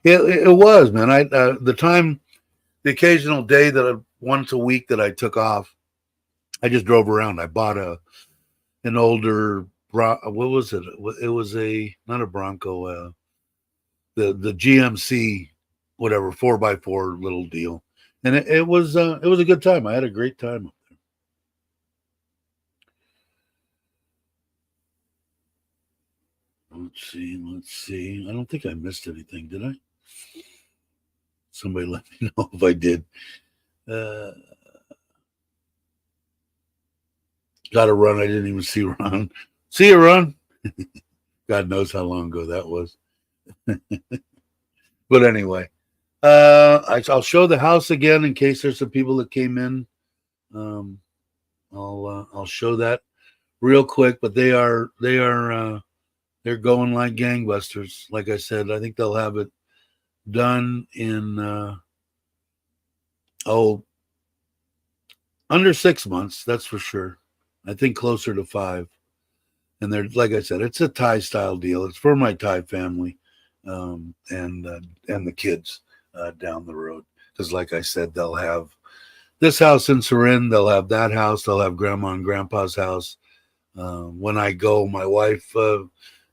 it was, man. The occasional day that once a week that I took off, I just drove around. I bought an older what was it? It was not a Bronco, the GMC, whatever, 4x4 little deal, and it was a good time. I had a great time. Let's see. I don't think I missed anything, did I? Somebody let me know if I did. Got to run. I didn't even see Ron. See you, Ron. God knows how long ago that was. But anyway, I'll show the house again in case there's some people that came in. I'll show that real quick. But they're going like gangbusters. Like I said, I think they'll have it done in under 6 months. That's for sure. I think closer to 5. And they're, like I said, it's a Thai style deal. It's for my Thai family, and the kids down the road. Because, like I said, they'll have this house in Surin. They'll have that house. They'll have Grandma and Grandpa's house. When I go, my wife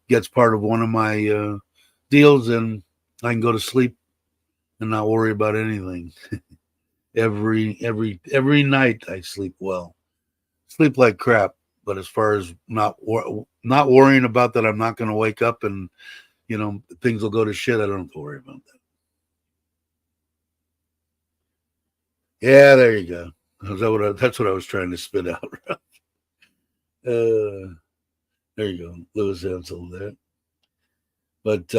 gets part of one of my deals, and I can go to sleep and not worry about anything. every night I sleep well. Sleep like crap. But as far as not worrying about that, I'm not going to wake up and, things will go to shit. I don't have to worry about that. Yeah, there you go. That's what I was trying to spit out. There you go. Lewis Ansel there. But,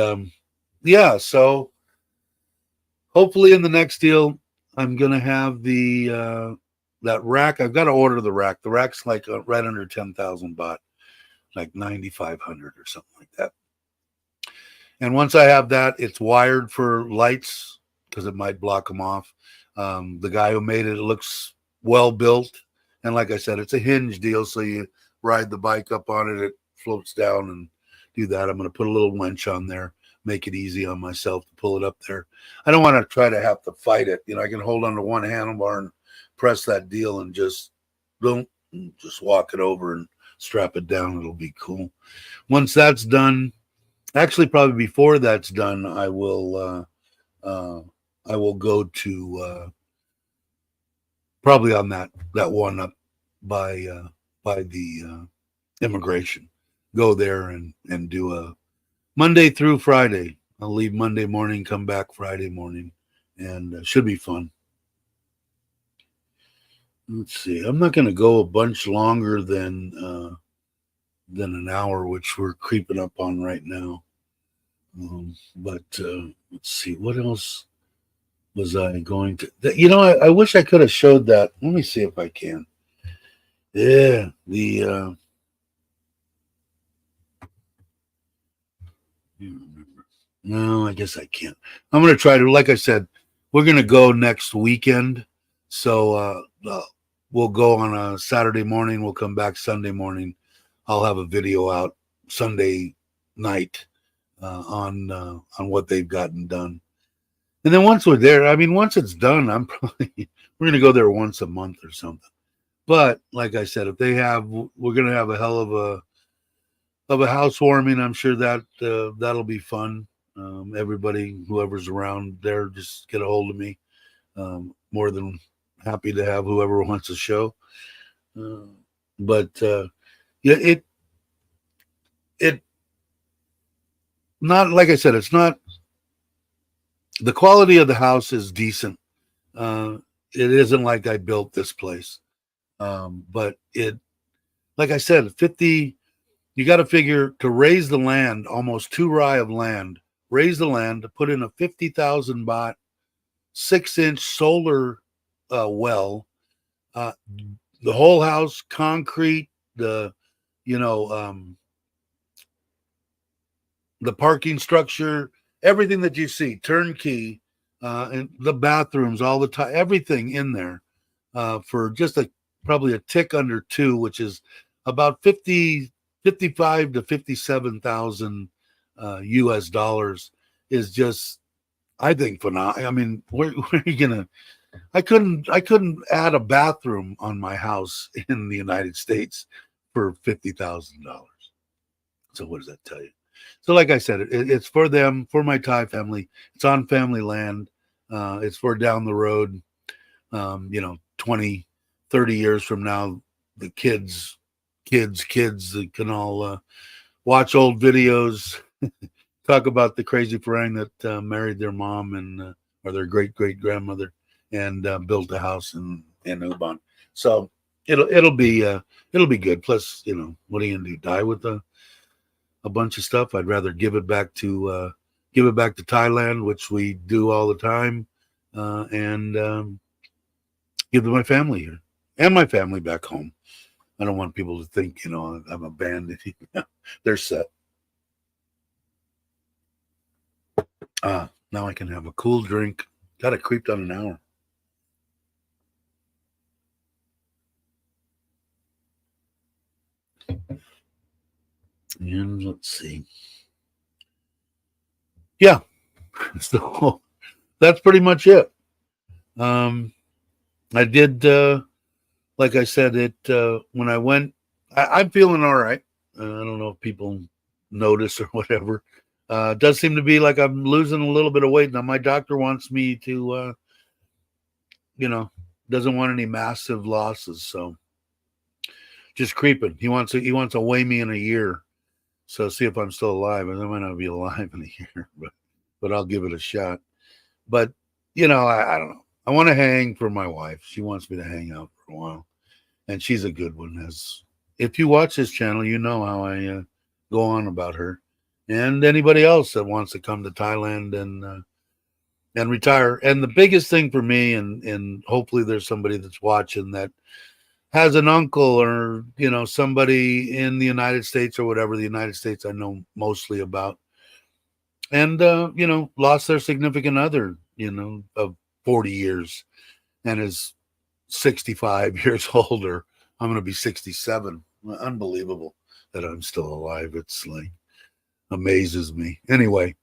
yeah, so hopefully in the next deal, I'm going to have that rack. I've got to order the rack. The rack's like right under 10,000 baht, like 9,500 or something like that. And once I have that, it's wired for lights because it might block them off. The guy who made it looks well built. And like I said, it's a hinge deal. So you ride the bike up on it, it floats down and do that. I'm going to put a little winch on there, make it easy on myself to pull it up there. I don't want to try to have to fight it. I can hold on to one handlebar and press that deal and just walk it over and strap it down. It'll be cool. Once that's done, actually probably before that's done, I will go to probably on that one up by the immigration. Go there and do a Monday through Friday. I'll leave Monday morning, come back Friday morning, and should be fun. Let's see. I'm not going to go a bunch longer than an hour, which we're creeping up on right now. But let's see. What else was I going to? I wish I could have showed that. Let me see if I can. Yeah, no, I guess I can't. I'm going to try to. Like I said, we're going to go next weekend. So we'll go on a Saturday morning. We'll come back Sunday morning. I'll have a video out Sunday night on what they've gotten done. And then once we're there, once it's done, we're going to go there once a month or something. But like I said, we're going to have a hell of a housewarming. I'm sure that that'll be fun. Everybody, whoever's around there, just get a hold of me. More than happy to have whoever wants to show. But yeah, it not, like I said, it's not, the quality of the house is decent. It isn't like I built this place. But like I said, 50, you got to figure to raise the land, almost 2 rai of land, raise the land to put in a 50,000 baht, 6-inch solar well, the whole house, concrete, the parking structure, everything that you see, turnkey, and the bathrooms, all the time, everything in there, for just probably a tick under 2, which is about 55 to 57,000 US dollars, is just, I think, phenomenal. Where are you gonna? I couldn't add a bathroom on my house in the United States for $50,000. So what does that tell you? So like I said, it's for them, for my Thai family. It's on family land. It's for down the road. 20, 30 years from now, the kids that can all watch old videos, talk about the crazy Farang that married their mom and or their great grandmother and built a house in Ubon. So it'll be good. Plus, what are you gonna do? Die with a bunch of stuff? I'd rather give it back to Thailand, which we do all the time, and give to my family here and my family back home. I don't want people to think, I'm abandoned. They're set. Now I can have a cool drink. Got it creeped on an hour. And let's see. Yeah. So that's pretty much it. I did, like I said, when I went, I'm feeling all right. I don't know if people notice or whatever. It does seem to be like I'm losing a little bit of weight. Now, my doctor wants me to, doesn't want any massive losses. So just creeping. He wants to weigh me in a year. So see if I'm still alive. I might not be alive in a year, but I'll give it a shot. But, I don't know. I want to hang for my wife. She wants me to hang out for a while. And she's a good one. If you watch this channel, you know how I go on about her. And anybody else that wants to come to Thailand and retire. And the biggest thing for me, and hopefully there's somebody that's watching that has an uncle or, somebody in the United States or whatever, the United States I know mostly about, and, lost their significant other, of 40 years and is 65 years older. I'm going to be 67. Unbelievable that I'm still alive. It's like amazes me. Anyway,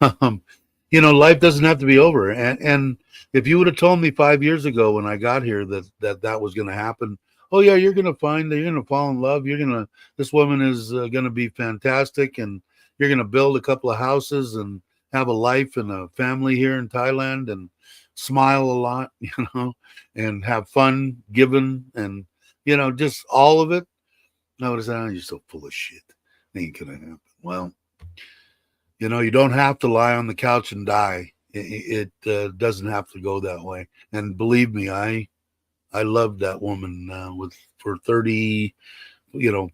life doesn't have to be over. And if you would have told me 5 years ago when I got here that was going to happen, oh yeah, you're going to find that you're going to fall in love. This woman is going to be fantastic, and you're going to build a couple of houses and have a life and a family here in Thailand and smile a lot, and have fun giving and, just all of it. I would have said, oh, you're so full of shit. Ain't going to happen. Well, you don't have to lie on the couch and die. It doesn't have to go that way. And believe me, I loved that woman for 30,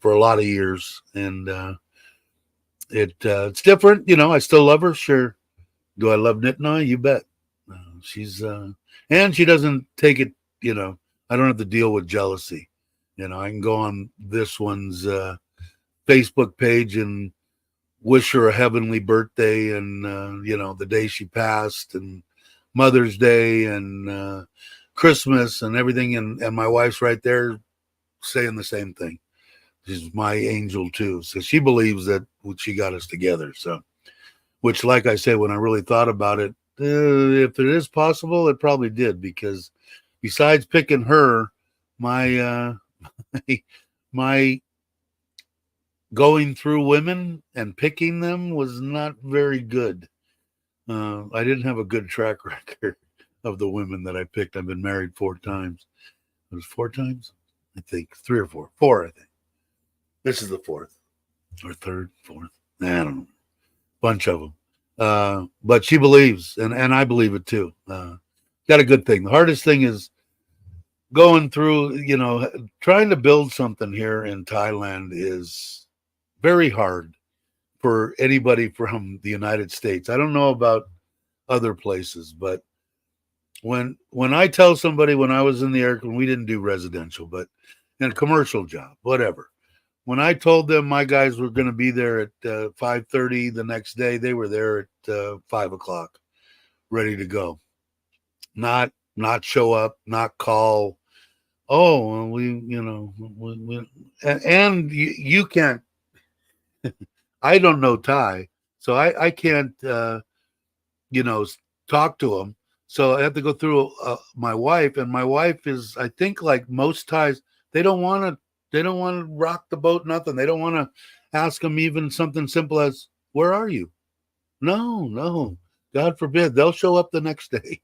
for a lot of years. And it's different. I still love her. Sure. Do I love Nitna? You bet. She's and she doesn't take it. I don't have to deal with jealousy. I can go on this one's Facebook page and wish her a heavenly birthday and the day she passed and Mother's Day and Christmas and everything, and my wife's right there saying the same thing. She's my angel too, so she believes that she got us together. So, which, like I said, when I really thought about it, if it is possible, it probably did, because besides picking her, my my going through women and picking them was not very good. I didn't have a good track record of the women that I picked. I've been married 4 times. It was 4 times? I think 3 or 4. 4, I think. This is the 4th or 3rd, 4th. I don't know. Bunch of them. But she believes, and I believe it too. Got a good thing. The hardest thing is going through, trying to build something here in Thailand is very hard for anybody from the United States. I don't know about other places, but when I tell somebody, when I was in the air, when we didn't do residential, but in a commercial job, whatever. When I told them my guys were going to be there at 5:30 the next day, they were there at 5 o'clock, ready to go. Not show up, not call. Oh, well, and you can't. I don't know Thai, so I can't, talk to them. So I have to go through my wife, and my wife is, I think, like most ties, they don't want to, rock the boat, nothing. They don't want to ask them even something simple as, "Where are you?" No, no, God forbid. They'll show up the next day.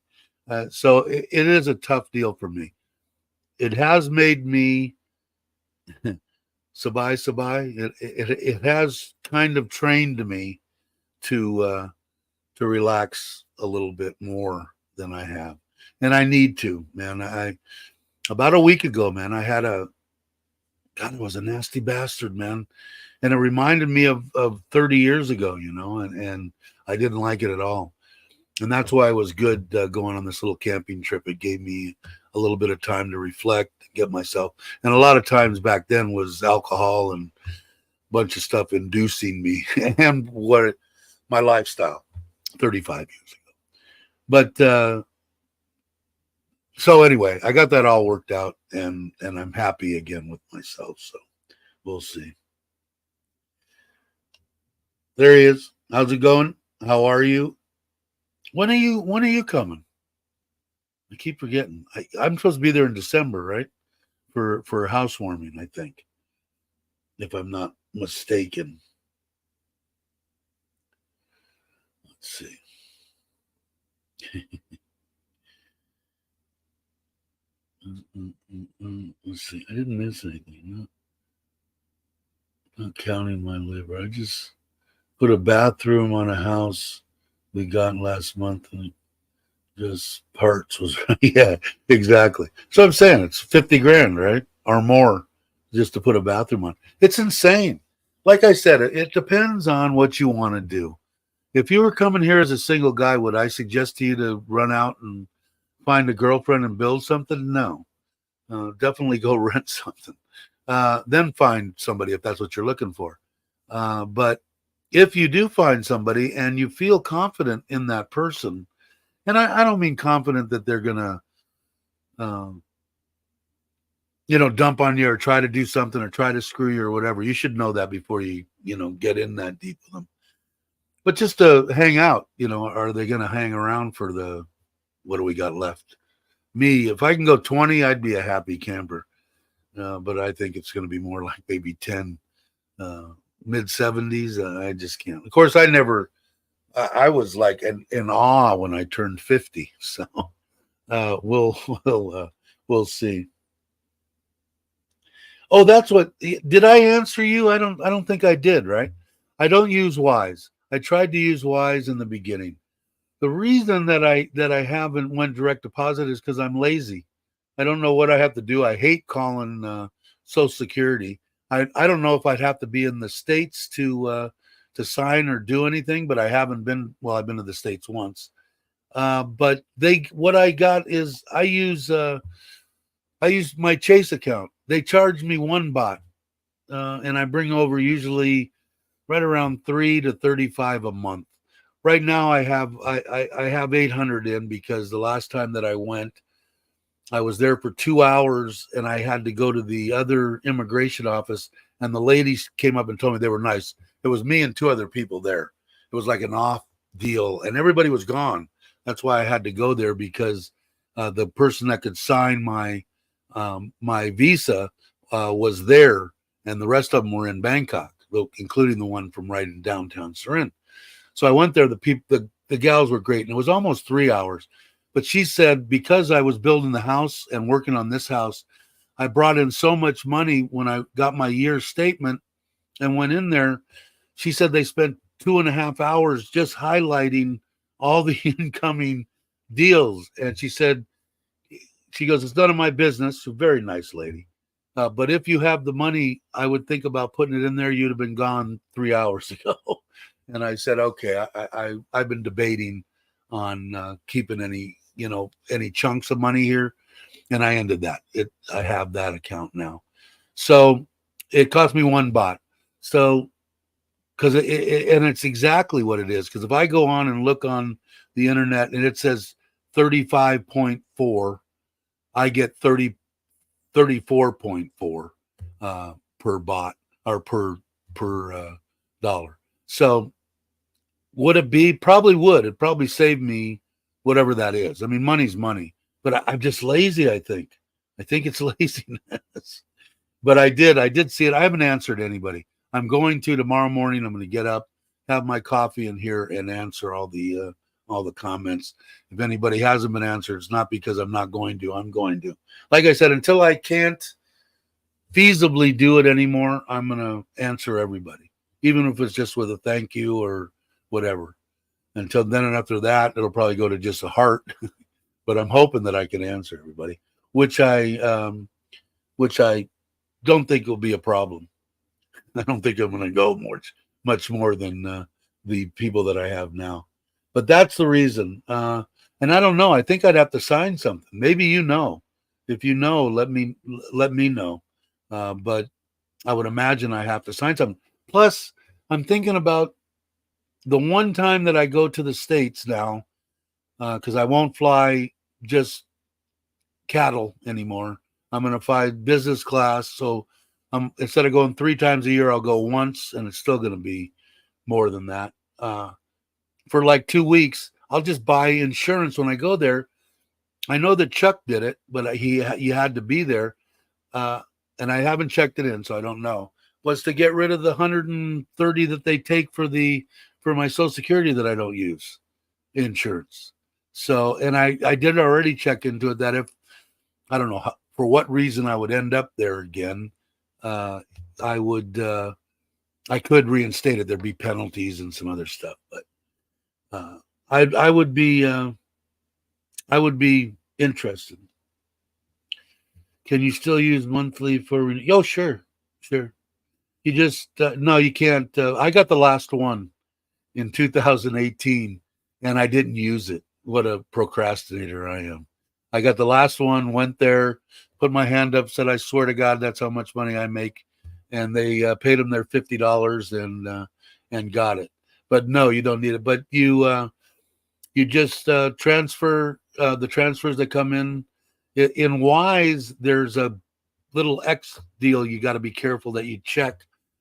So it is a tough deal for me. It has made me sabai sabai. It has kind of trained me to relax a little bit more than I have, and I need to, man. I About a week ago, man, I had God, it was a nasty bastard, man, and it reminded me of 30 years ago, and I didn't like it at all. And that's why it was good going on this little camping trip. It gave me a little bit of time to reflect, get myself. And a lot of times back then was alcohol and a bunch of stuff inducing me and my lifestyle 35 years ago. But so anyway, I got that all worked out, and I'm happy again with myself. So we'll see. There he is. How's it going? How are you? When are you coming? I keep forgetting. I'm supposed to be there in December, right? For a housewarming, I think, if I'm not mistaken. Let's see. Let's see. I didn't miss anything. Not counting my liver. I just put a bathroom on a house we got last month, and just parts was yeah, exactly. So I'm saying it's 50 grand, right? Or more just to put a bathroom on. It's insane. Like I said, it depends on what you want to do. If you were coming here as a single guy, would I suggest to you to run out and find a girlfriend and build something? No. Definitely go rent something. Then find somebody if that's what you're looking for. But if you do find somebody and you feel confident in that person, and I don't mean confident that they're gonna, um, dump on you or try to do something or try to screw you or whatever. You should know that before you get in that deep with them. But just to hang out, are they gonna hang around for what do we got left? Me, if I can go 20, I'd be a happy camper. But I think it's going to be more like maybe 10, mid 70s. I just can't. Of course, I was like in awe when I turned 50. So we'll we'll see. Oh, that's what. Did I answer you? I don't think I did. Right? I don't use Wise. I tried to use Wise in the beginning. The reason that I haven't went direct deposit is because I'm lazy. I don't know what I have to do. I hate calling Social Security. I don't know if I'd have to be in the States to sign or do anything, but I haven't been. Well, I've been to the States once. But what I got is I use my Chase account. They charge me 1 baht, and I bring over usually right around 3 to 35 a month. Right now, I have 800 in because the last time that I went, I was there for 2 hours and I had to go to the other immigration office. And the ladies came up and told me they were nice. It was me and two other people there. It was like an off deal, and everybody was gone. That's why I had to go there because the person that could sign my visa was there, and the rest of them were in Bangkok, including the one from right in downtown Surin. So I went there. The gals were great, and it was almost 3 hours. But she said because I was building the house and working on this house, I brought in so much money when I got my year's statement and went in there. She said they spent 2.5 hours just highlighting all the incoming deals. And she goes, it's none of my business. She's a very nice lady. But if you have the money, I would think about putting it in there. You'd have been gone 3 hours ago. And I said, okay, I've been debating on keeping any chunks of money here. And I ended that. I have that account now. So it cost me 1 baht. So, and it's exactly what it is. Because if I go on and look on the internet and it says 35.4, I get 34.4 per baht or per dollar. So would it be? Probably would. It'd probably save me whatever that is. I mean, money's money, but I'm just lazy. I think it's laziness. But I did see it. I haven't answered anybody. I'm going to tomorrow morning. I'm going to get up, have my coffee in here, and answer all the comments. If anybody hasn't been answered, it's not because I'm not going to. I'm going to. Like I said, until I can't feasibly do it anymore, I'm going to answer everybody, even if it's just with a thank you or whatever. Until then, and after that, it'll probably go to just a heart. But I'm hoping that I can answer everybody, which I don't think will be a problem. I don't think I'm going to go much more than the people that I have now. But that's the reason. And I don't know. I think I'd have to sign something. Maybe you know. If you know, let me know. But I would imagine I have to sign something. Plus, I'm thinking about the one time that I go to the States now, because I won't fly just cattle anymore. I'm going to fly business class. So instead of going 3 times a year, I'll go once, and it's still going to be more than that. For like 2 weeks, I'll just buy insurance when I go there. I know that Chuck did it, but he had to be there. And I haven't checked it in, so I don't know. Was to get rid of the $130 that they take for my Social Security that I don't use insurance. So, and I did already check into it that if, I don't know for what reason I would end up there again, I could reinstate it. There'd be penalties and some other stuff, but I would be interested. Can you still use monthly for? Oh, sure. You just no, you can't. I got the last one in 2018, and I didn't use it. What a procrastinator I am. I got the last one, went there, put my hand up, said, I swear to God, that's how much money I make. And they paid them their $50 and got it. But no, you don't need it. But you just transfer the transfers that come in. In Wise, there's a little X deal you got to be careful that you check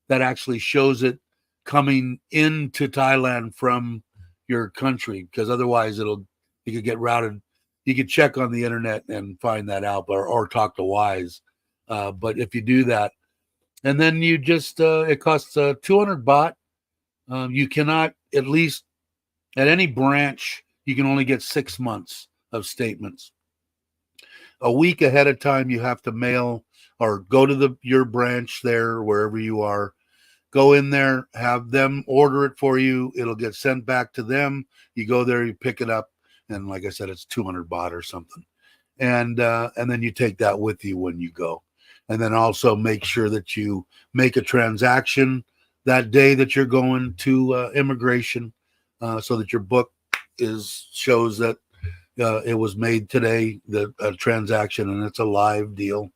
that actually shows it coming into Thailand from your country, because otherwise you could get routed. You could check on the internet and find that out, or talk to Wise. But if you do that, and then you just it costs 200 baht. You cannot, at least at any branch, you can only get 6 months of statements. A week ahead of time, you have to mail or go to your branch there, wherever you are. Go in there, have them order it for you. It'll get sent back to them. You go there, you pick it up, and like I said, it's 200 baht or something. And then you take that with you when you go. And then also make sure that you make a transaction that day that you're going to immigration, so that your book shows that it was made today, the transaction, and it's a live deal.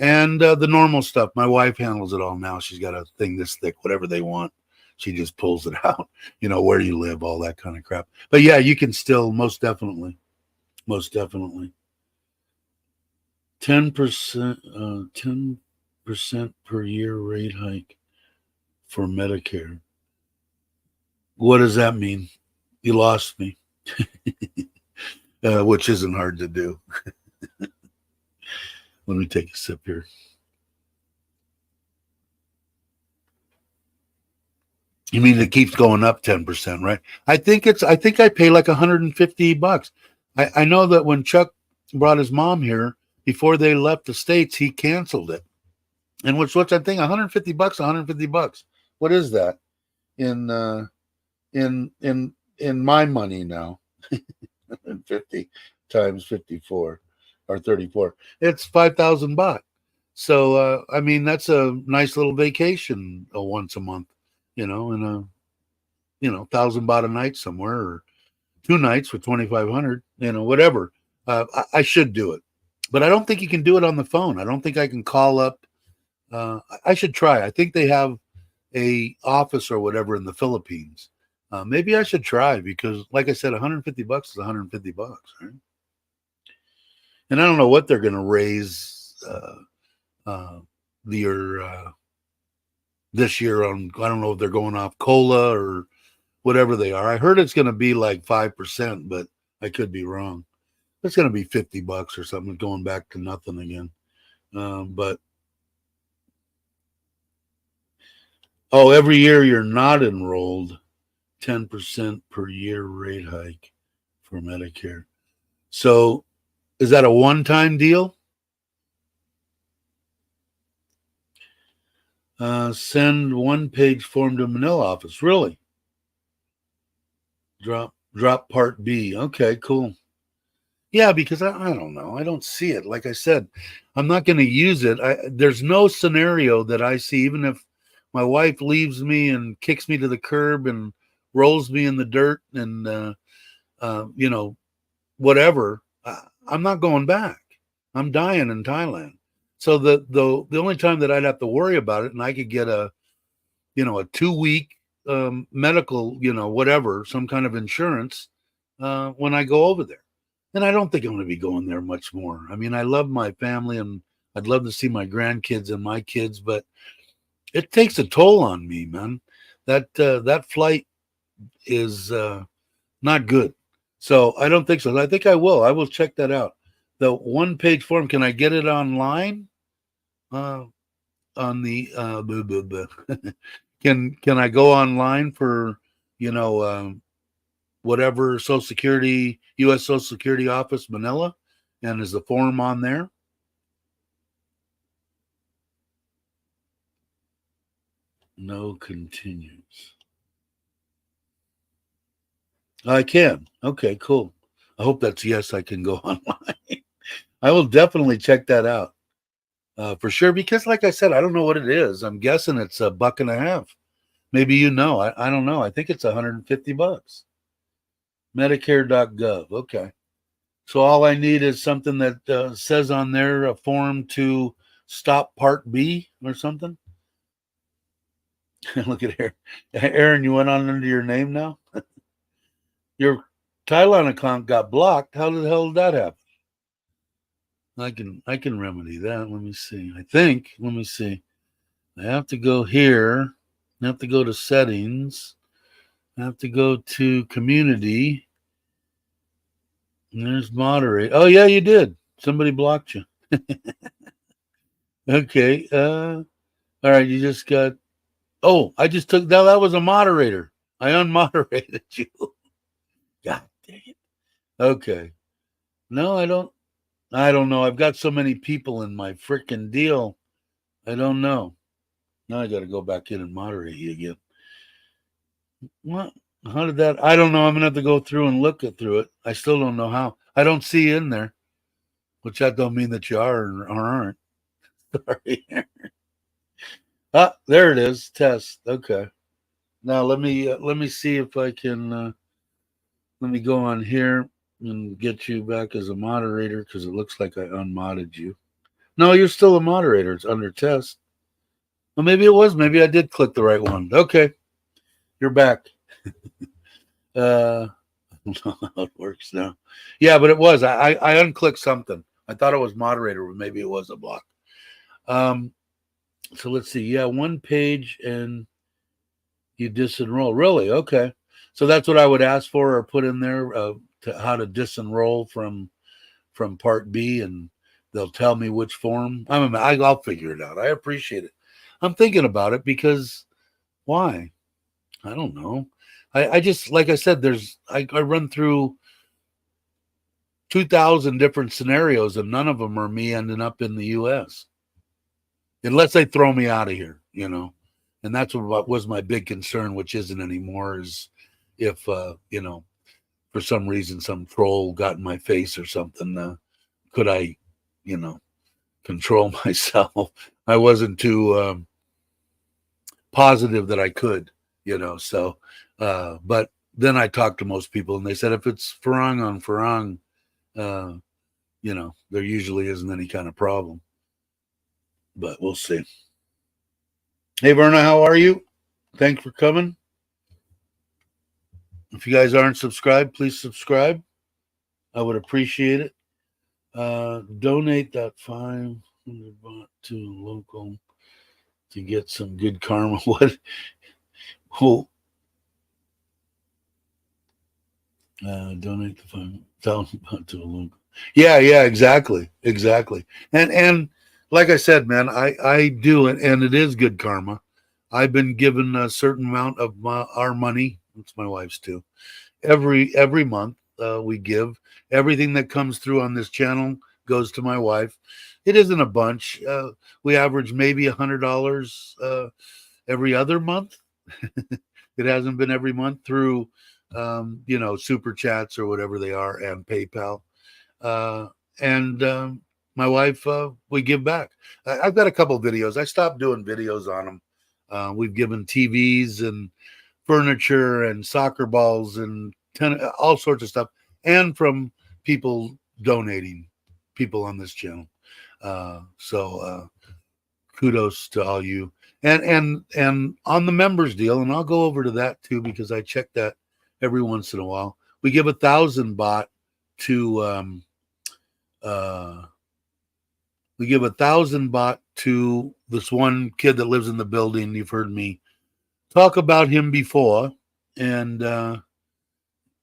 And the normal stuff. My wife handles it all now. She's got a thing this thick, whatever they want. She just pulls it out, where you live, all that kind of crap. But yeah, you can still, most definitely. 10% per year rate hike for Medicare. What does that mean? You lost me. Which isn't hard to do. Let me take a sip here. You mean it keeps going up 10%, right? I think I pay like $150. I know that when Chuck brought his mom here, before they left the States, he canceled it. And what's that thing? $150. What is that in my money now? 50 times 54 or 34. It's 5,000 baht. So I mean, that's a nice little vacation once a month, in a 1,000 baht a night somewhere, or 2 nights for 2,500, whatever. I should do it, but I don't think you can do it on the phone. I don't think I can call up. I should try. I think they have a office or whatever in the Philippines. Maybe I should try, because like I said, $150 is $150, right? And I don't know what they're going to raise this year on. I don't know if they're going off COLA or whatever they are. I heard it's going to be like 5%, but I could be wrong. It's going to be $50 or something, going back to nothing again. But every year you're not enrolled, 10% per year rate hike for Medicare. So is that a one-time deal? Send one-page form to Manila office. Really? Drop Part B. Okay, cool. Yeah, because I don't know. I don't see it. Like I said, I'm not going to use it. There's no scenario that I see, even if my wife leaves me and kicks me to the curb and rolls me in the dirt and, whatever, I'm not going back. I'm dying in Thailand. So the only time that I'd have to worry about it, and I could get a 2-week medical, whatever, some kind of insurance when I go over there. And I don't think I'm going to be going there much more. I mean, I love my family and I'd love to see my grandkids and my kids, but it takes a toll on me, man. That flight is not good. So I don't think so. I think I will. I will check that out. The one-page form, can I get it online? On the blah, blah, blah. Can I go online for whatever Social Security, U.S. Social Security Office, Manila, and is the form on there? No, continues. I can. Okay, cool. I hope that's yes. I can go online. I will definitely check that out for sure. Because, like I said, I don't know what it is. I'm guessing it's $1.50. Maybe I don't know. I think it's $150. Medicare.gov. Okay. So all I need is something that says on there a form to stop Part B or something. Look at here, Aaron. You went on under your name now. Your Thailand account got blocked. How the hell did that happen? I can remedy that. Let me see. Let me see. I have to go here. I have to go to settings. I have to go to community. And there's moderate. Oh yeah, you did. Somebody blocked you. Okay. All right. You just got. Oh, I just took that. That was a moderator. I unmoderated you. God dang it. Okay. No, I don't. I don't know. I've got so many people in my freaking deal. I don't know. Now I got to go back in and moderate you again. What? How did that? I don't know. I'm gonna have to go through and look through it. I still don't know how. I don't see in there, which that don't mean that you are or aren't. Sorry. There it is. Test. Okay. Now let me see if I can. Let me go on here and get you back as a moderator because it looks like I unmodded you. No, you're still a moderator. It's under test. Well, maybe it was. Maybe I did click the right one. Okay, you're back. I don't know how it works now. Yeah, but it was. I unclicked something. I thought it was moderator, but maybe it was a block. So let's see. Yeah, one page and you disenroll. Really? Okay. So that's what I would ask for or put in there to how to disenroll from Part B, and they'll tell me which form. I'll figure it out. I appreciate it. I'm thinking about it because why? I don't know. I just, like I said, I run through 2,000 different scenarios, and none of them are me ending up in the U.S. unless they throw me out of here, And that's what was my big concern, which isn't anymore, is if, for some reason, some troll got in my face or something, could I, control myself? I wasn't too positive that I could, so, but then I talked to most people and they said, if it's Farang on Farang, there usually isn't any kind of problem, but we'll see. Hey, Verna, how are you? Thanks for coming. If you guys aren't subscribed, please subscribe. I would appreciate it. Donate that 500 baht to local to get some good karma. What? Donate the $5,000 to a local. Yeah, exactly. And like I said, man, I do it, and it is good karma. I've been given a certain amount of our money. It's my wife's too. Every month, we give everything that comes through on this channel goes to my wife. It isn't a bunch. We average maybe $100 every other month. It hasn't been every month through, super chats or whatever they are, and PayPal. Uh, and My wife, we give back. I've got a couple of videos. I stopped doing videos on them. We've given TVs and furniture and soccer balls and all sorts of stuff, and from people donating, people on this channel. So kudos to all you. And on the members deal, and I'll go over to that too because I check that every once in a while. We give 1,000 baht to we give 1,000 baht to this one kid that lives in the building. You've heard me talk about him before, and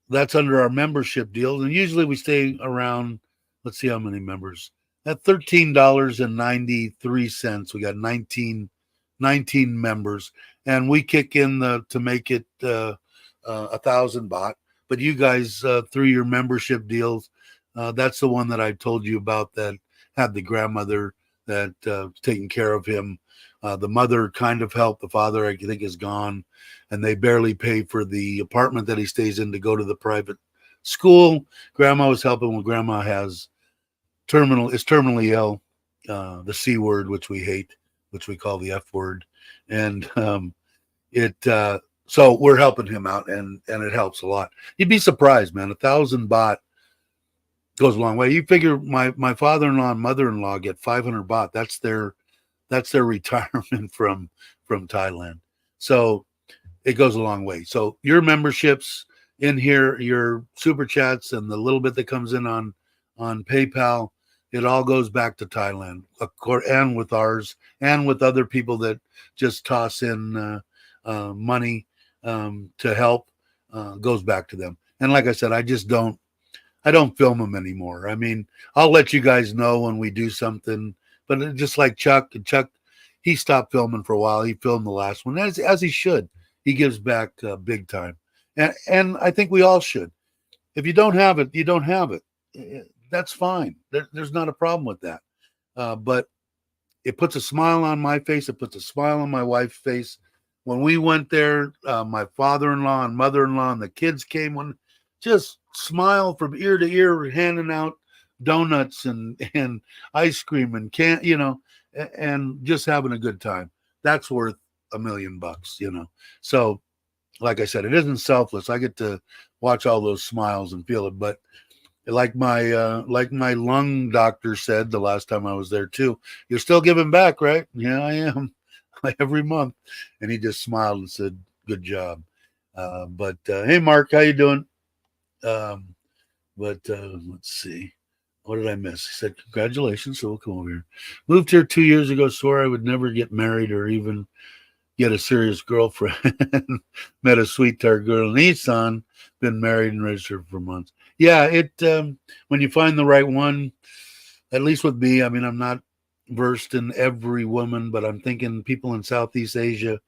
that's under our membership deal. And usually we stay around, let's see how many members. At $13.93, we got 19 members, and we kick in to make it 1,000 baht. But you guys, through your membership deals, that's the one that I told you about that had the grandmother that taking care of him. The mother kind of helped. The father, I think, is gone, and they barely pay for the apartment that he stays in to go to the private school. Grandma was helping when grandma is terminally ill, the C word, which we hate, which we call the F word. And so we're helping him out, and it helps a lot. You'd be surprised, man. 1,000 baht goes a long way. You figure my father-in-law and mother-in-law get 500 baht. That's their retirement from Thailand. So it goes a long way. So your memberships in here, your super chats, and the little bit that comes in on PayPal, it all goes back to Thailand, and with ours, and with other people that just toss in money to help, goes back to them. And like I said, I don't film them anymore. I mean, I'll let you guys know when we do something, but just like Chuck, he stopped filming for a while. He filmed the last one, as he should. He gives back big time, and I think we all should. If you don't have it, you don't have it. That's fine. There's not a problem with that. But it puts a smile on my face. It puts a smile on my wife's face. When we went there, my father-in-law and mother-in-law and the kids came, just smile from ear to ear, handing out donuts and ice cream and and just having a good time. That's worth $1 million, So, like I said, it isn't selfless. I get to watch all those smiles and feel it. But like my lung doctor said the last time I was there too, you're still giving back, right? Yeah, I am. Every month. And he just smiled and said, good job. But hey, Mark, how you doing? Let's see. What did I miss? He said, congratulations. So we'll come over here. Moved here 2 years ago. Swore I would never get married or even get a serious girlfriend. Met a sweet tart girl in Nissan. Been married and registered for months. Yeah, when you find the right one, at least with me, I mean, I'm not versed in every woman, but I'm thinking people in Southeast Asia.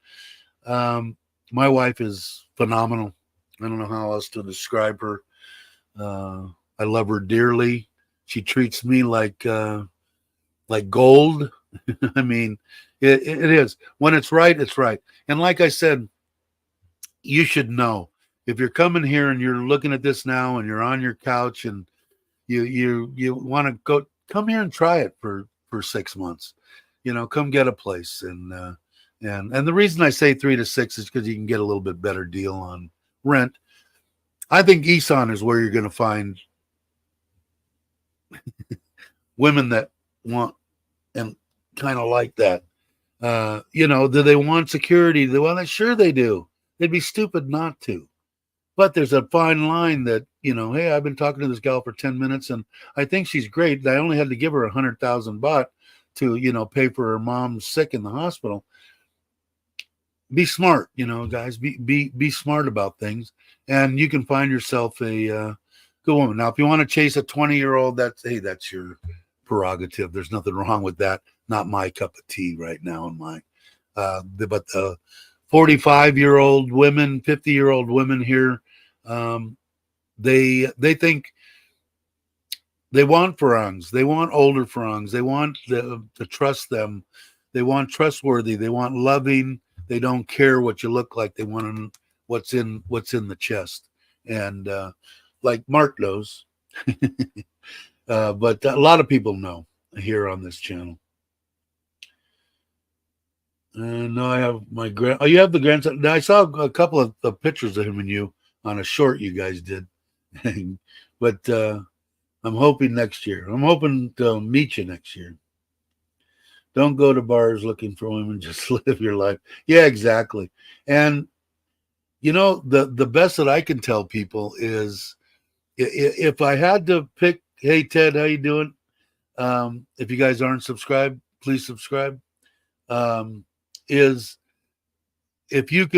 My wife is phenomenal. I don't know how else to describe her. I love her dearly. She treats me like gold. I mean, it is. When it's right, it's right. And like I said, you should know if you're coming here and you're looking at this now and you're on your couch and you want to come here and try it for 6 months. Come get a place. And the reason I say 3 to 6 is because you can get a little bit better deal on rent. I think Isan is where you're going to find women that want and kind of like that. Do they want security? Well, sure they do. They'd be stupid not to. But there's a fine line that, hey, I've been talking to this gal for 10 minutes and I think she's great. I only had to give her 100,000 baht to, pay for her mom's sick in the hospital. be smart, guys. Be smart about things, and you can find yourself a good woman. Now, if you want to chase a 20-year-old, that's your prerogative. There's nothing wrong with that. Not my cup of tea right now in mine. But the 45-year-old women, 50-year-old women here, they think they want Farangs. They want older Farangs. They want to trust them. They want trustworthy. They want loving. They don't care what you look like. They want what's in the chest. And like Mark knows, but a lot of people know here on this channel. No, I have my grand. Oh, you have the grandson. I saw a couple of pictures of him and you on a short you guys did, but I'm hoping next year. I'm hoping to meet you next year. Don't go to bars looking for women. Just live your life. Yeah, exactly. And the best that I can tell people is if I had to pick. Hey Ted, how you doing? If you guys aren't subscribed, please subscribe. Is if you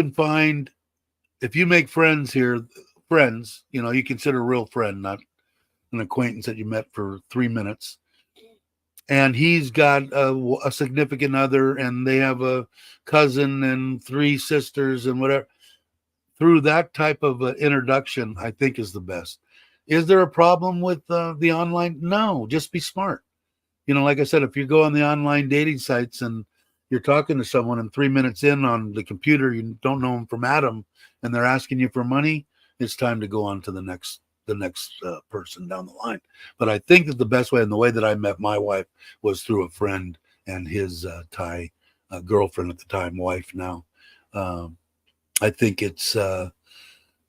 make friends here, friends, you consider a real friend, not an acquaintance that you met for 3 minutes, and he's got a significant other, and they have a cousin and 3 sisters and whatever. Through that type of introduction, I think is the best. Is there a problem with the online? No, just be smart. Like I said, if you go on the online dating sites and you're talking to someone and 3 minutes in on the computer, you don't know them from Adam, and they're asking you for money, it's time to go on to the next person down the line. But I think that the best way, and the way that I met my wife, was through a friend and his Thai girlfriend at the time, wife now. I think it's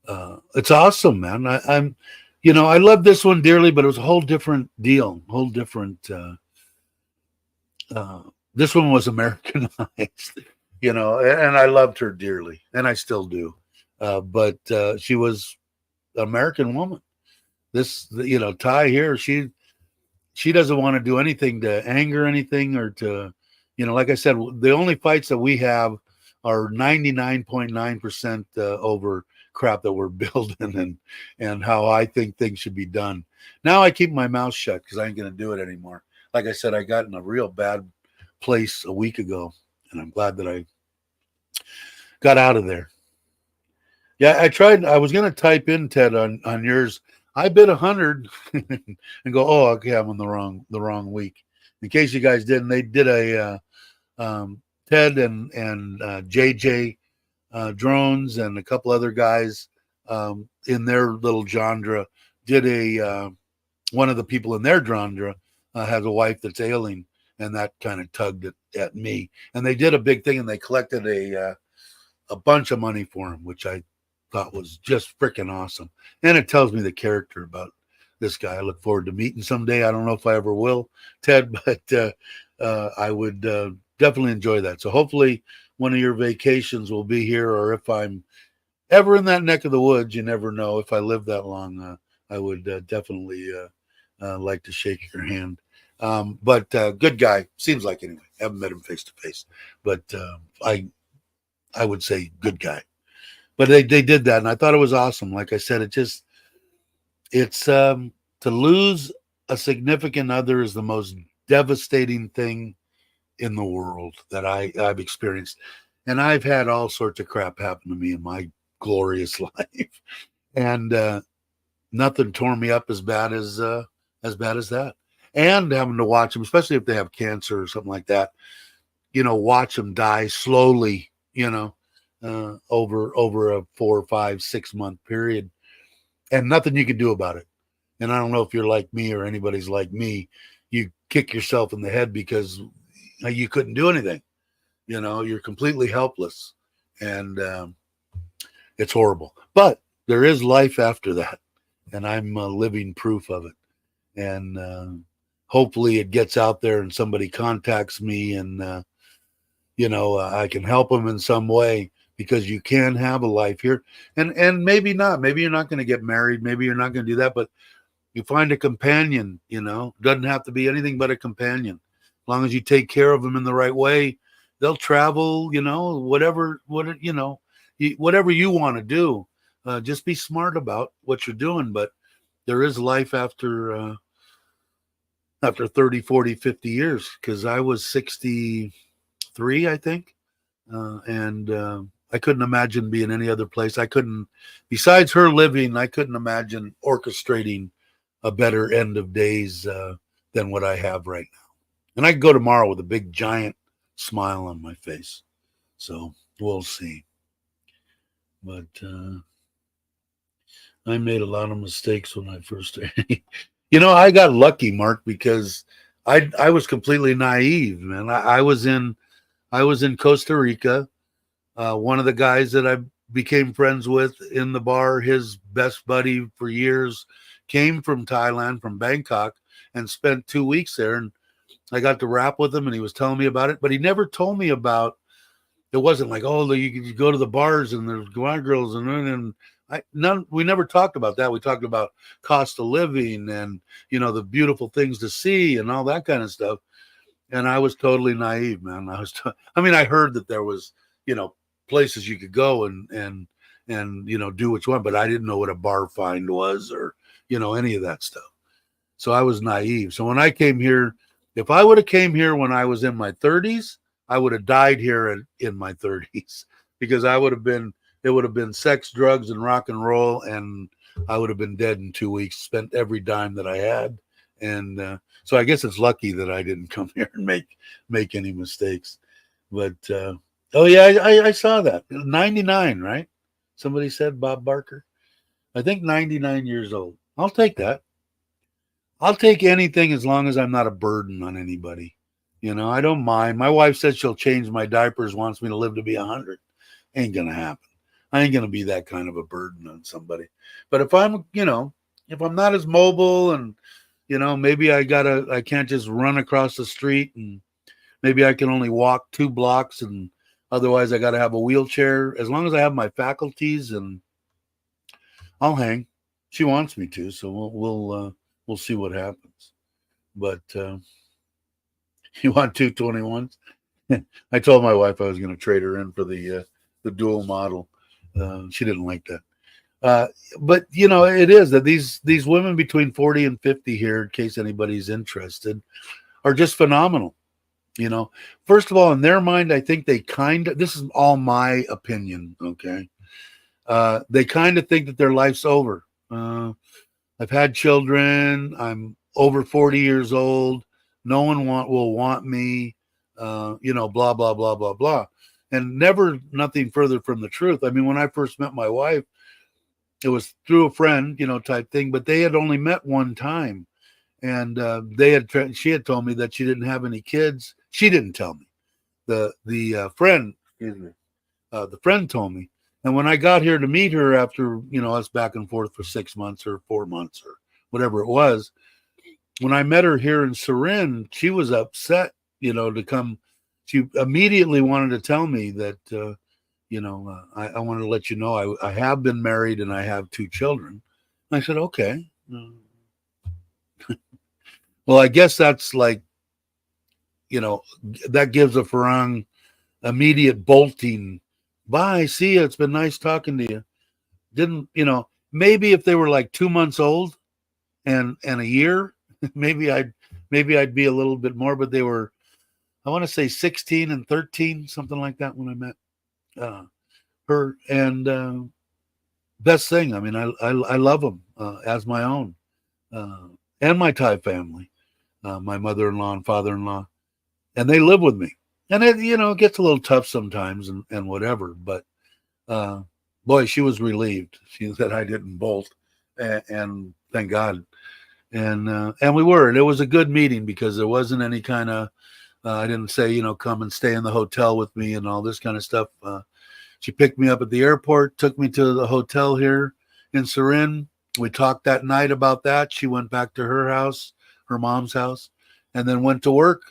awesome, man. I love this one dearly, but it was a whole different deal, whole different. This one was Americanized, and I loved her dearly, and I still do. But she was an American woman. This, Thai here, she doesn't want to do anything to anger anything or to, like I said, the only fights that we have are 99.9% over crap that we're building and how I think things should be done. Now I keep my mouth shut because I ain't going to do it anymore. Like I said, I got in a real bad place a week ago, and I'm glad that I got out of there. Yeah, I was going to type in, Ted, on yours. I bid 100 and go, oh, okay, I'm on the wrong week. In case you guys didn't, they did a Ted and JJ drones and a couple other guys in their little genre did one of the people in their genre has a wife that's ailing, and that kind of tugged at me. And they did a big thing, and they collected a bunch of money for him, which I thought was just freaking awesome. And it tells me the character about this guy. I look forward to meeting someday. I don't know if I ever will, Ted, but I would definitely enjoy that. So hopefully one of your vacations will be here, or if I'm ever in that neck of the woods, you never know. If I live that long, I would definitely like to shake your hand. But good guy, seems like, anyway. Haven't met him face to face, but I would say good guy. But they did that, and I thought it was awesome. Like I said, it's to lose a significant other is the most devastating thing in the world that I've experienced. And I've had all sorts of crap happen to me in my glorious life. And nothing tore me up as bad as that. And having to watch them, especially if they have cancer or something like that, watch them die slowly, over a 4, 5, 6 month period, and nothing you can do about it. And I don't know if you're like me or anybody's like me. You kick yourself in the head because you couldn't do anything. You're completely helpless, and it's horrible. But there is life after that, and I'm living proof of it. And hopefully it gets out there and somebody contacts me, and I can help them in some way, because you can have a life here, and maybe not. Maybe you're not going to get married. Maybe you're not going to do that, but you find a companion. Doesn't have to be anything but a companion. As long as you take care of them in the right way, they'll travel, whatever, whatever you want to do. Just be smart about what you're doing. But there is life after 30, 40, 50 years, because I was 63, I think. And I couldn't imagine being any other place. I couldn't, besides her living, I couldn't imagine orchestrating a better end of days than what I have right now. And I can go tomorrow with a big, giant smile on my face. So we'll see. But I made a lot of mistakes when I first started. I got lucky, Mark, because I was completely naive, man. I was in Costa Rica. One of the guys that I became friends with in the bar, his best buddy for years, came from Thailand, from Bangkok, and spent 2 weeks there. And I got to rap with him, and he was telling me about it, but he never told me about. It wasn't like, oh, you go to the bars and there's girls and we never talked about that. We talked about cost of living and the beautiful things to see and all that kind of stuff. And I was totally naive, man. I heard that there was places you could go and do what you want, but I didn't know what a bar find was or any of that stuff. So I was naive. So when I came here, if I would have came here when I was in my 30s, I would have died here in my 30s, because it would have been sex, drugs, and rock and roll, and I would have been dead in 2 weeks, spent every dime that I had. And so I guess it's lucky that I didn't come here and make any mistakes. But oh yeah, I saw that. 99, right? Somebody said Bob Barker. I think 99 years old. I'll take that. I'll take anything as long as I'm not a burden on anybody. I don't mind. My wife said she'll change my diapers, wants me to live to be 100. Ain't gonna happen. I ain't gonna be that kind of a burden on somebody. But if I'm not as mobile and maybe I can't just run across the street, and maybe I can only walk 2 blocks, and otherwise I got to have a wheelchair. As long as I have my faculties, and I'll hang. She wants me to, so we'll see what happens. But you want 221s? I told my wife I was going to trade her in for the dual model. She didn't like that. But it is that these women between 40 and 50 here, in case anybody's interested, are just phenomenal. First of all, in their mind, I think this is all my opinion. Okay. They kind of think that their life's over. I've had children. I'm over 40 years old. No one will want me, blah, blah, blah, blah, blah. And never nothing further from the truth. I mean, when I first met my wife, it was through a friend, type thing, but they had only met one time. And she had told me that she didn't have any kids. She didn't tell me. The friend, the friend told me. And when I got here to meet her after, us back and forth for 6 months or 4 months or whatever it was, when I met her here in Surin, she was upset, to come. She immediately wanted to tell me that, I wanted to let you know I have been married and I have 2 children. I said, okay. Well, I guess that's like, that gives a Farang immediate bolting. Bye, see you. It's been nice talking to you. Didn't, maybe if they were like 2 months old and a year, maybe I'd be a little bit more, but they were, I want to say 16 and 13, something like that when I met her. And best thing, I mean, I love them as my own, and my Thai family, my mother-in-law and father-in-law, and they live with me. And it gets a little tough sometimes and whatever, but boy, she was relieved. She said I didn't bolt, and thank God. And we were, and it was a good meeting because there wasn't any kind of, I didn't say, come and stay in the hotel with me and all this kind of stuff. She picked me up at the airport, took me to the hotel here in Surin. We talked that night about that. She went back to her house, her mom's house, and then went to work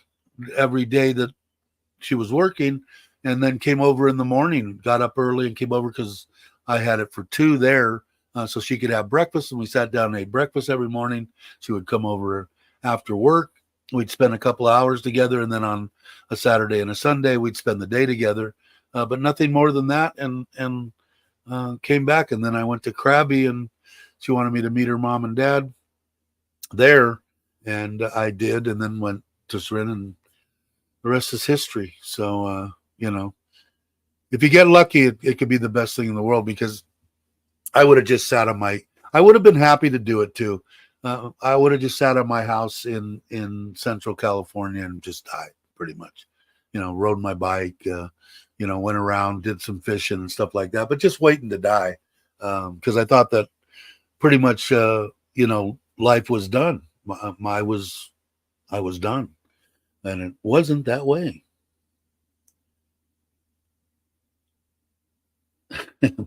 every day that she was working, and then came over in the morning, got up early and came over because I had it for 2 there, so she could have breakfast. And we sat down and ate breakfast every morning. She would come over after work, we'd spend a couple of hours together, and then on a Saturday and a Sunday, we'd spend the day together, but nothing more than that. And came back, and then I went to Krabby, and she wanted me to meet her mom and dad there, and I did, and then went to Srin, and the rest is history. So, if you get lucky, it could be the best thing in the world, because I would have just sat on I would have been happy to do it too. I would have just sat on my house in Central California and just died, pretty much. Rode my bike, went around, did some fishing and stuff like that, but just waiting to die. Because I thought that pretty much, life was done. I was done. And it wasn't that way.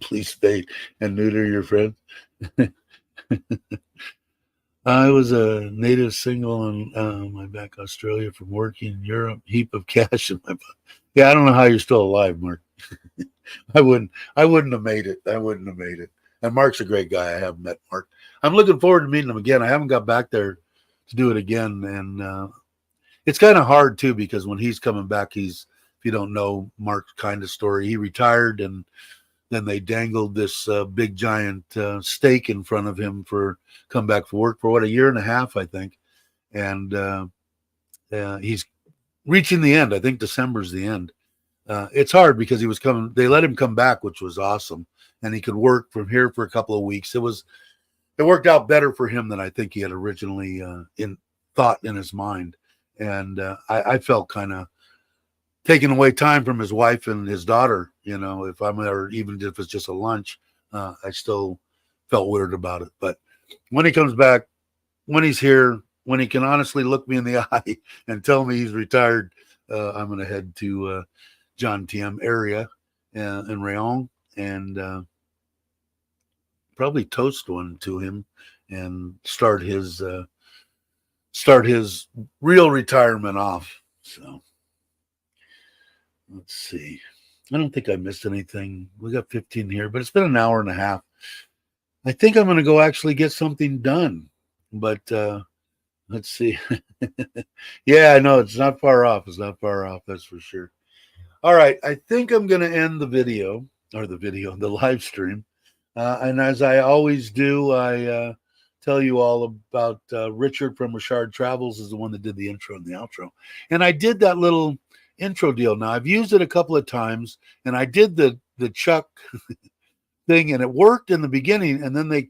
Please spay and neuter your friends. I was a native single in my back Australia from working in Europe. Heap of cash in my butt. Yeah, I don't know how you're still alive, Mark. I wouldn't have made it. I wouldn't have made it. And Mark's a great guy. I have met Mark. I'm looking forward to meeting him again. I haven't got back there to do it again, and it's kind of hard too, because when he's coming back, if you don't know Mark's kind of story, he retired, and then they dangled this big giant steak in front of him for come back for work for a year and a half, I think. And he's reaching the end. I think December's the end. It's hard because he was coming. They let him come back, which was awesome, and he could work from here for a couple of weeks. It worked out better for him than I think he had originally thought in his mind. And I felt kind of taking away time from his wife and his daughter. If I'm there, even if it's just a lunch, I still felt weird about it. But when he comes back, when he's here, when he can honestly look me in the eye and tell me he's retired, I'm going to head to John Tiem area in Rayon, and probably toast one to him and start his real retirement off. So let's see. I don't think I missed anything. We got 15 here, but it's been an hour and a half. I think I'm going to go actually get something done, but let's see. Yeah, I know it's not far off. It's not far off. That's for sure. All right. I think I'm going to end the live stream. And as I always do, I tell you all about Richard from Richard Travels is the one that did the intro and the outro. And I did that little intro deal. Now, I've used it a couple of times, and I did the Chuck thing, and it worked in the beginning, and then they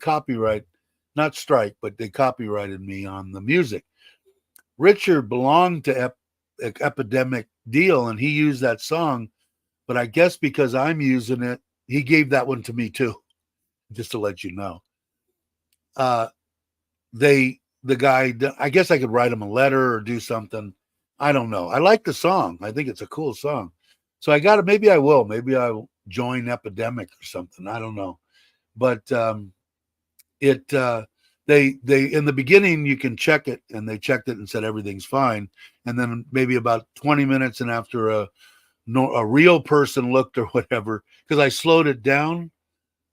not strike, but they copyrighted me on the music. Richard belonged to Epidemic Deal, and he used that song, but I guess because I'm using it, he gave that one to me too, just to let you know. The guy, I guess I could write him a letter or do something. I don't know. I like the song. I think it's a cool song. So maybe I will. Maybe I'll join Epidemic or something. I don't know. But they in the beginning you can check it, and they checked it and said everything's fine. And then maybe about 20 minutes, and after a real person looked or whatever, because I slowed it down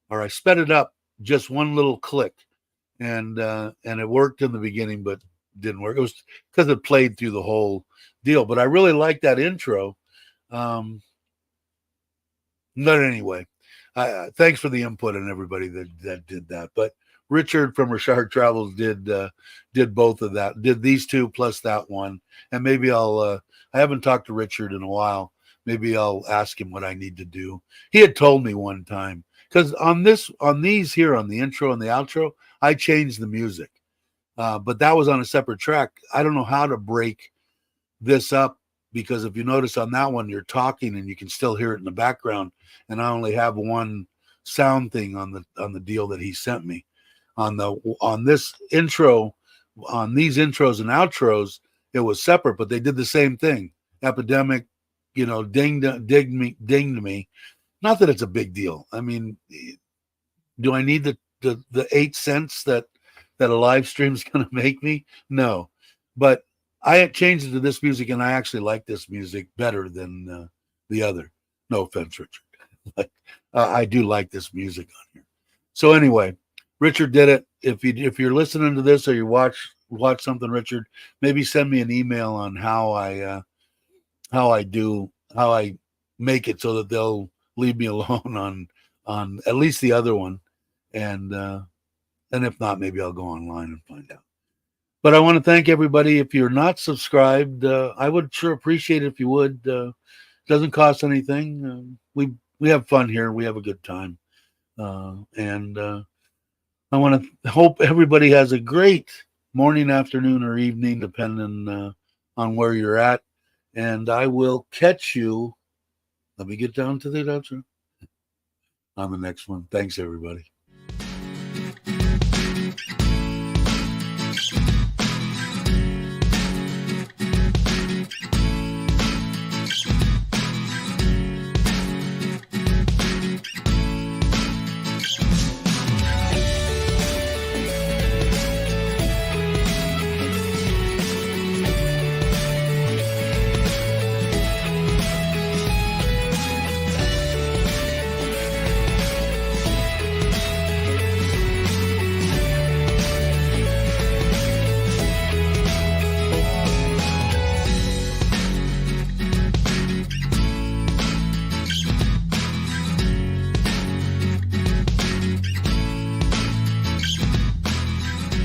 or I sped it up just one little click, and it worked in the beginning, but didn't work. It was because it played through the whole deal. But I really like that intro. But anyway, thanks for the input and everybody that did that. But Richard from Richard Travels did both of that. Did these two plus that one, and maybe I haven't talked to Richard in a while. Maybe I'll ask him what I need to do. He had told me one time, because on these here, on the intro and the outro, I changed the music, but that was on a separate track. I don't know how to break this up, because if you notice on that one, you're talking and you can still hear it in the background, and I only have one sound thing on the deal that he sent me. On this intro, on these intros and outros, it was separate, but they did the same thing. Epidemic, dinged me. Not that it's a big deal. I mean, do I need the 8 cents that a live stream is going to make me? No, but I had changed it to this music, and I actually like this music better than the other. No offense, Richard, but I do like this music on here. So anyway, Richard did it. If you're listening to this or you watch watch something, Richard, maybe send me an email on how I make it so that they'll leave me alone on at least the other one, and if not, maybe I'll go online and find out. But I want to thank everybody. If you're not subscribed, I would sure appreciate it if you would. Doesn't cost anything. We have fun here. We have a good time, and I want to hope everybody has a great morning, afternoon, or evening, depending on where you're at. And I will catch you. Let me get down to the outro on the next one. Thanks, everybody.